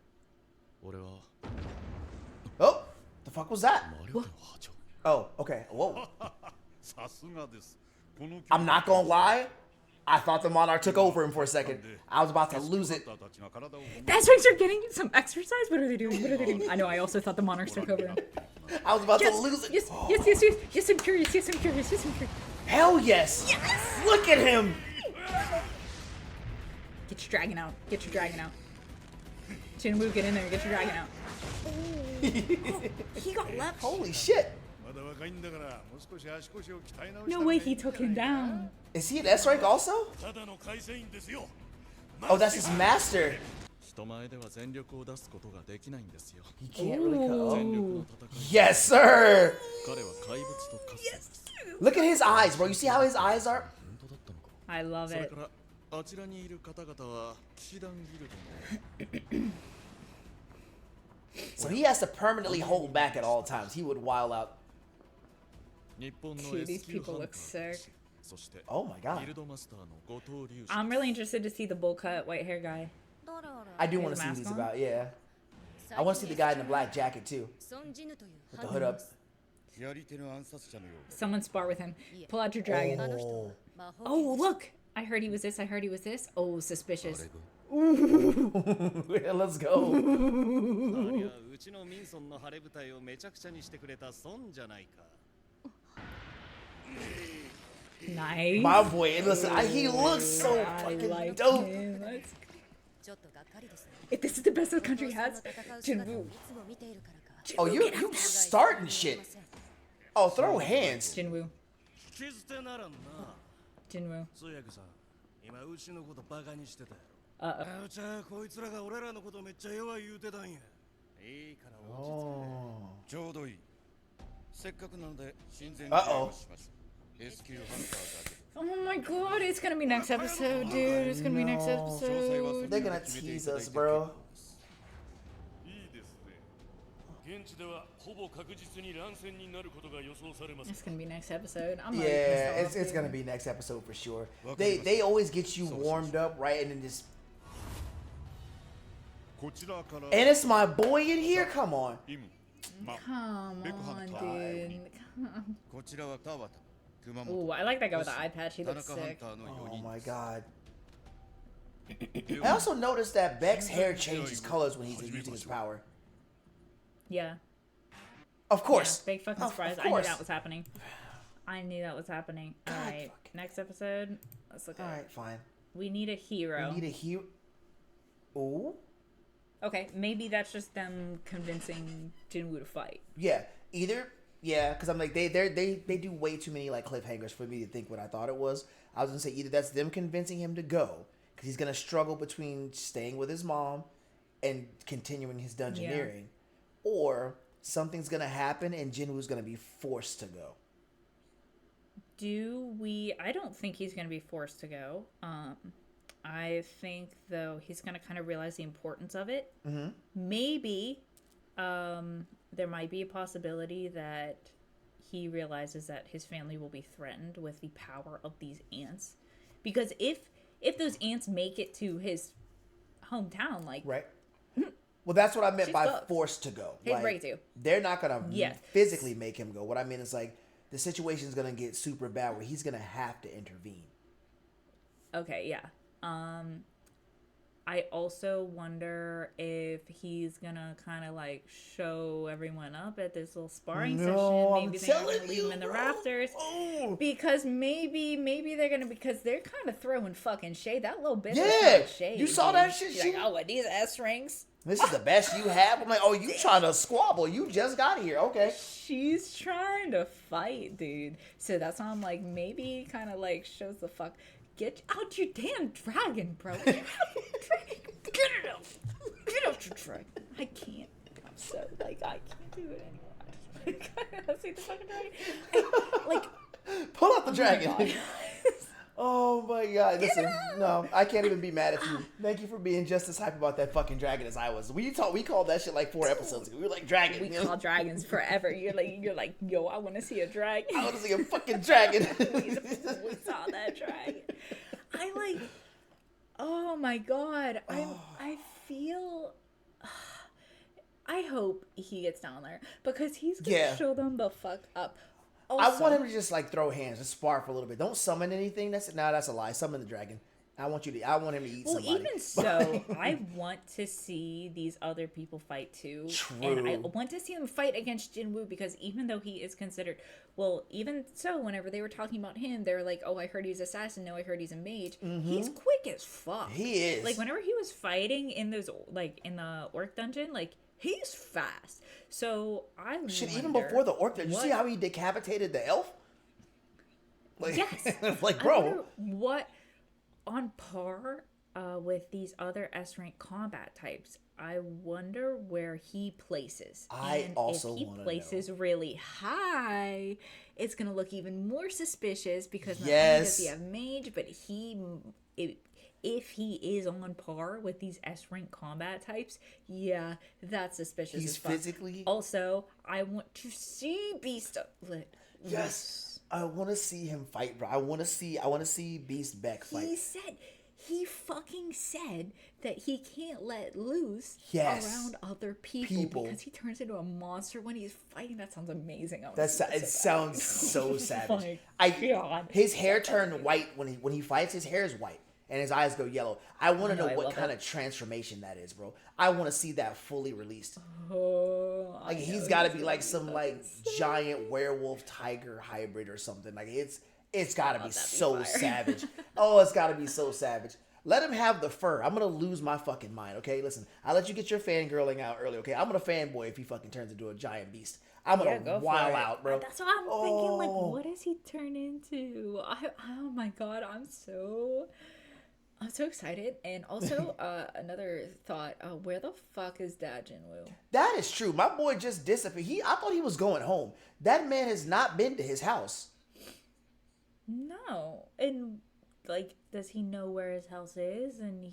俺は Oh, the fuck was that? 魔力の波長 Oh, okay. Whoa. さすがですこの I'm not gonna lie. I thought the monarch took over him for a second. I was about to lose it. The Aztecs are getting some exercise? What are they doing? What are they doing? I know, I also thought the monarchs took over him. I was about Yes, to lose it. yes, yes, yes, yes, yes, I'm curious, yes, I'm curious, yes, I'm curious. Hell yes. Look at him. Get your dragon out. Get your dragon out. Shinwoo, get in there. Get your dragon out. He got left. Holy shit. まだ若いんだからもう少し足腰を鍛え直し No way he took him down. Is he an S rank also? ただの会社員ですよ Oh, that's his master. 人前では全力を出すことができないんですよ He can't really cut. 全 Oh. 力の戦い Yes, sir. 彼は怪物と化すんです Look at his eyes, bro. You see how his eyes are? 本当だったのか I love それ it. からあちらにいる方々は騎士団ギルドの So he has to permanently hold back at all times. He would wild out. 日本の Dude, these S 級ハ people ンタ look ー sick. そして Oh my god. ギルドマスターの後藤隆 I'm really interested to see the bowl cut white hair guy. だらら I do His want to see what mask he's on? about. Yeah. I want to see the guy in the black jacket too, ソンジヌという with the hood up. やり手の暗殺者のよう Someone spar with him. Pull out your dragon. あの人 Oh. は魔法 Oh, look! I heard he was this, I heard he was this. Oh, suspicious. Let's go. ありゃうちのミンソンの晴れ舞台をめちゃくちゃにしてくれた孫じゃないか Nice. My boy, listen, he looks so I fucking like dope. him. Let's- ちょっとがっかりですね If this is the best the country お父さん has, の戦う姿を Jinwoo. いつも見ているからか Oh, you starting shit. Oh, throw hands. Jinwoo. 聞き捨てならんな Jinwoo. 通訳さん今うちのことバカにしてたよ Uh-oh. うちはこいつらが俺らのことめっちゃ弱い言うてたんやいいから落ち着 Oh. ちょうどいいせっかくなので親善 Uh-oh. をします S 級ハンターだけ Oh my god, it's gonna be next episode, dude. It's gonna be next No. episode. They're gonna tease us, bro. いいですね It's gonna be next episode. I'm Yeah, already pissed off, it's dude. gonna be next episode for sure. They always get you warmed up, right? And then just こちらから and it's my boy in here. Come on. イム Come on, dude. こちらは田畑熊 Ooh, I like that guy with the eye patch. He looks sick. Oh my god. I also noticed that Beck's hair changes colors when he's using his power. Yeah. Of course. Yeah, big fucking Of surprise. I course. knew that was happening. I knew that was happening. All God right. fucking- Next episode. Let's look at All it. right, fine. We need a hero. We need a hero. Ooh. Okay, maybe that's just them convincing Jinwoo to fight. Yeah. Either. Yeah, because I'm like they do way too many like cliffhangers for me to think what I thought it was. I was gonna say either that's them convincing him to go because he's gonna struggle between staying with his mom and continuing his dungeoneering, or something's gonna happen and Jinwoo's gonna be forced to go. I don't think he's going to be forced to go. I think, though, he's going to kind of realize the importance of it. Mm-hmm. Maybe there might be a possibility that he realizes that his family will be threatened with the power of these ants. Because if those ants make it to his hometown, like... Right. Well, that's what I meant She's by fucked. forced to go. He's Like, ready to. They're not gonna Yes. physically make him go. What I mean is like the situation's gonna get super bad where he's gonna have to intervene. Okay, yeah. I also wonder if he's gonna kind of like show everyone up at this little sparring session. Maybe they're gonna leave him in the rafters because maybe they're gonna because they're kind of throwing fucking shade. That little bitch, Yeah, was shade. you saw that shit? She's She- like, oh, what these S rings? This is the best you have. I'm like, oh, you trying to squabble? You just got here. Okay. She's trying to fight, dude. So that's why I'm like, maybe kind of like shows the fuck. Get out your damn dragon, bro. Get out your dragon. Get it out. Get out your dragon. I can't. I'm so, like, I can't do it anymore. I see the fucking dragon. Like, Pull out the oh my dragon. God. Oh my god. Listen, no, I can't even be mad at you. Thank you for being just as hype about that fucking dragon as I was. We called that shit like 4 episodes ago. We were like dragon. We call dragons forever. You're like, yo, I want to see a dragon. I want to see a fucking dragon. we saw that dragon. I like, oh my god. I feel, I hope he gets down there because he's gonna show them the fuck up. Also, I want him to just like throw hands, just spar for a little bit. Don't summon anything. That's a lie. Summon the dragon. I want him to eat somebody. Even so, I want to see these other people fight too. True. And I want to see them fight against Jinwoo because even though he is considered, well, even so, whenever they were talking about him, they were like, oh, I heard he's assassin. No, I heard he's a mage. He's quick as fuck. He is. Like, whenever he was fighting in those, like, in the orc dungeon, like, he's fast. So, Shit, even before the orc, did you see how he decapitated the elf? Like, yes. like, I bro. wonder what, on par with these other S-rank combat types, I wonder where he places. I also if he wanna places really high, it's gonna look even more suspicious because not only Yes. does he have mage, but if he is on par with these S-rank combat types, yeah, that's suspicious. He's as fuck. physically. Also, I want to see Beast. Yes. I want to see him fight, bro. I want to see Beast Beck fight. He fucking said that he can't let loose Yes. around other people because he turns into a monster when he's fighting. That sounds amazing. It sounds so savage. My God. His hair turned white when he fights. His hair is white and his eyes go yellow. I want to know what kind of transformation that is, bro. I want to see that fully released. Oh, Like he's got to be like some like giant werewolf tiger hybrid or something. Like it's got to be so savage. Oh, it's got to be so savage. Let him have the fur. I'm gonna lose my fucking mind. Okay, listen. I'll let you get your fangirling out early. Okay, I'm gonna fanboy if he fucking turns into a giant beast. I'm gonna wild out, bro. That's what I'm thinking. Like, what does he turn into? Oh my God, I'm so excited. And also, another thought: where the fuck is Dad Jinwoo? That is true. My boy just disappeared. I thought he was going home. That man has not been to his house. No, and like, does he know where his house is? And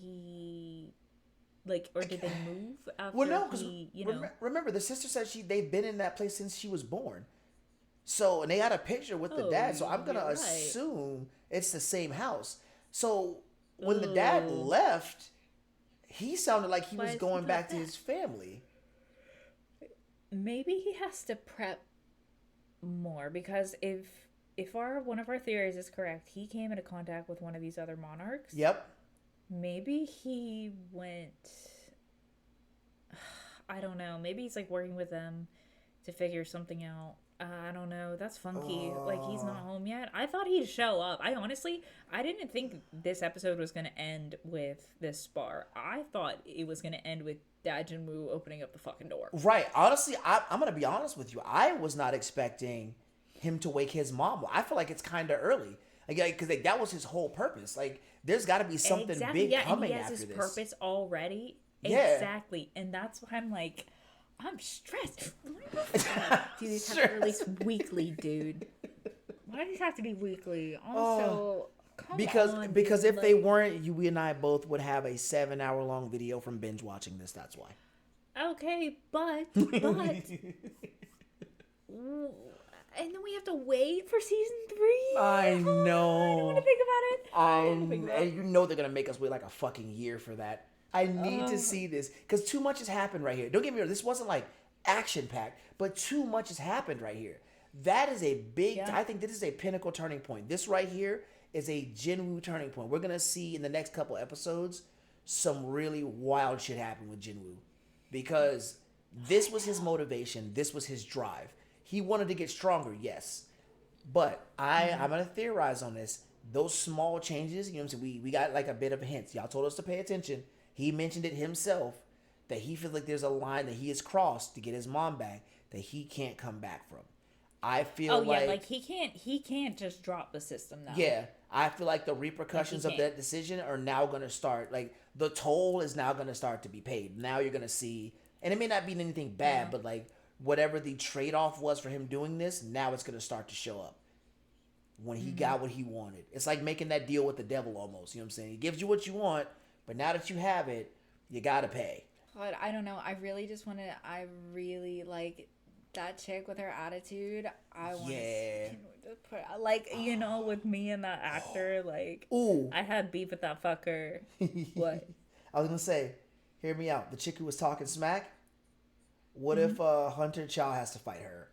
like, or did they move after Well, no, because he, you know? remember, the sister said they've been in that place since she was born. So, and they had a picture with the Oh, dad. So I'm gonna you're right. assume it's the same house. So when the dad Ooh. left, he sounded like he Why was is he going back to back? his family. Maybe he has to prep more, because if our one of our theories is correct, he came into contact with one of these other monarchs. Yep. Maybe he went, I don't know, maybe he's like working with them to figure something out. I don't know. That's funky. Like, he's not home yet. I thought he'd show up. I didn't think this episode was going to end with this spar. I thought it was going to end with Dajin Woo opening up the fucking door. Right. Honestly, I'm gonna be honest with you. I was not expecting him to wake his mom. I feel like it's kind of early. Because that was his whole purpose. Like, there's got to be something big coming and he has after his this. purpose already. Yeah. Exactly. And that's why I'm like, I'm stressed. Do these have to release weekly, dude? Why do these have to be weekly? Also, come on, because dude, if they weren't, we and I both would have a 7-hour long video from binge watching this. That's why. Okay, but and then we have to wait for season 3. I know. I don't want to think about it. And you know they're gonna make us wait like a fucking year for that. I need to see this because too much has happened right here. Don't get me wrong. This wasn't like action packed, but too much has happened right here. That is a big. Yeah. I think this is a pinnacle turning point. This right here is a Jinwoo turning point. We're gonna see in the next couple episodes some really wild shit happen with Jinwoo because this was his motivation. This was his drive. He wanted to get stronger, yes. But I'm going to theorize on this. Those small changes, you know what I'm saying? We got like a bit of a hint. Y'all told us to pay attention. He mentioned it himself that he feels like there's a line that he has crossed to get his mom back that he can't come back from. I feel like he can't just drop the system now. Yeah, I feel like the repercussions of that decision are now going to start. Like, the toll is now going to start to be paid. Now you're going to see, and it may not be anything bad, but like, whatever the trade-off was for him doing this, now it's going to start to show up when he got what he wanted. It's like making that deal with the devil almost, you know what I'm saying? He gives you what you want, but now that you have it, you got to pay. But I don't know. I really like that chick with her attitude. I want to put, like, you know, with me and that actor, like, Ooh. I had beef with that fucker. What? I was going to say, hear me out. The chick who was talking smack, what if Hunter Chow has to fight her?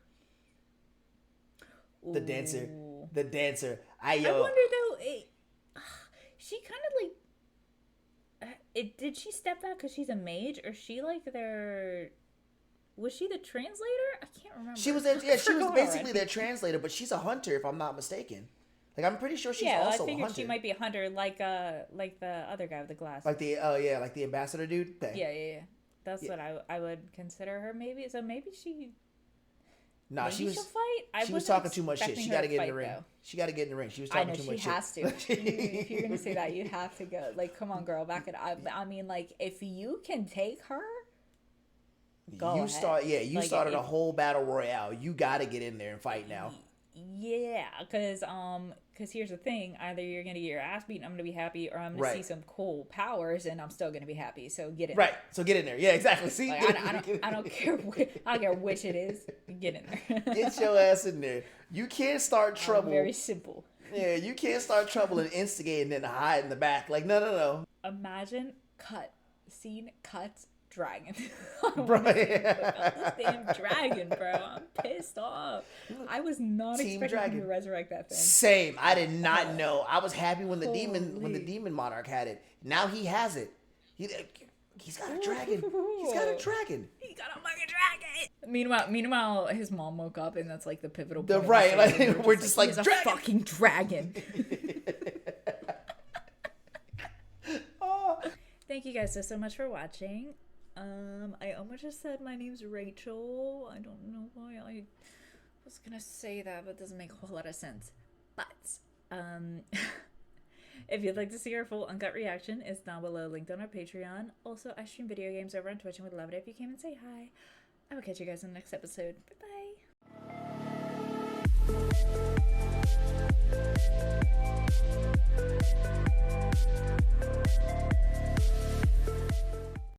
The dancer. I wonder though. She kind of like. Did she step back because she's a mage, or she like their? Was she the translator? I can't remember. She was she was basically their translator, but she's a hunter if I'm not mistaken. Like, I'm pretty sure she's also a hunter. I figured she might be a hunter, like the other guy with the glasses. Like the like the ambassador dude. Yeah. That's what I would consider her, maybe. So maybe she. Nah, maybe she was. she'll fight. She was talking too much shit. She got to get in the ring. Though. She got to get in the ring. She was talking too much shit. She has to. If you're gonna say that, you have to go. Like, come on, girl, back it up. I mean, like, if you can take her, go ahead. You started a whole battle royale. You got to get in there and fight now. Yeah, because here's the thing: either you're gonna get your ass beaten, I'm gonna be happy, or I'm gonna see some cool powers, and I'm still gonna be happy. So get in. Right. So get in there. Yeah, exactly. See, like, I don't care. I don't care which it is. Get in there. Get your ass in there. You can't start trouble. Very simple. Yeah, you can't start trouble and instigate and then hide in the back. Like, no. Imagine scene cuts. Dragon. Bro, this damn dragon, bro. I'm pissed off. I was not expecting him to resurrect that thing. Same. I did not know. I was happy when the demon monarch had it. Now he has it. He's got a dragon. He's got a dragon. He got a fucking dragon. Meanwhile, his mom woke up, and that's like the pivotal point. Right. Like, we're just like, he's a fucking dragon. Thank you guys so much for watching. I almost just said my name's Rachel. I don't know why I was gonna say that, but it doesn't make a whole lot of sense. But if you'd like to see our full uncut reaction, it's down below, linked on our Patreon. Also, I stream video games over on Twitch and would love it if you came and say hi. I will catch you guys in the next episode. Bye bye.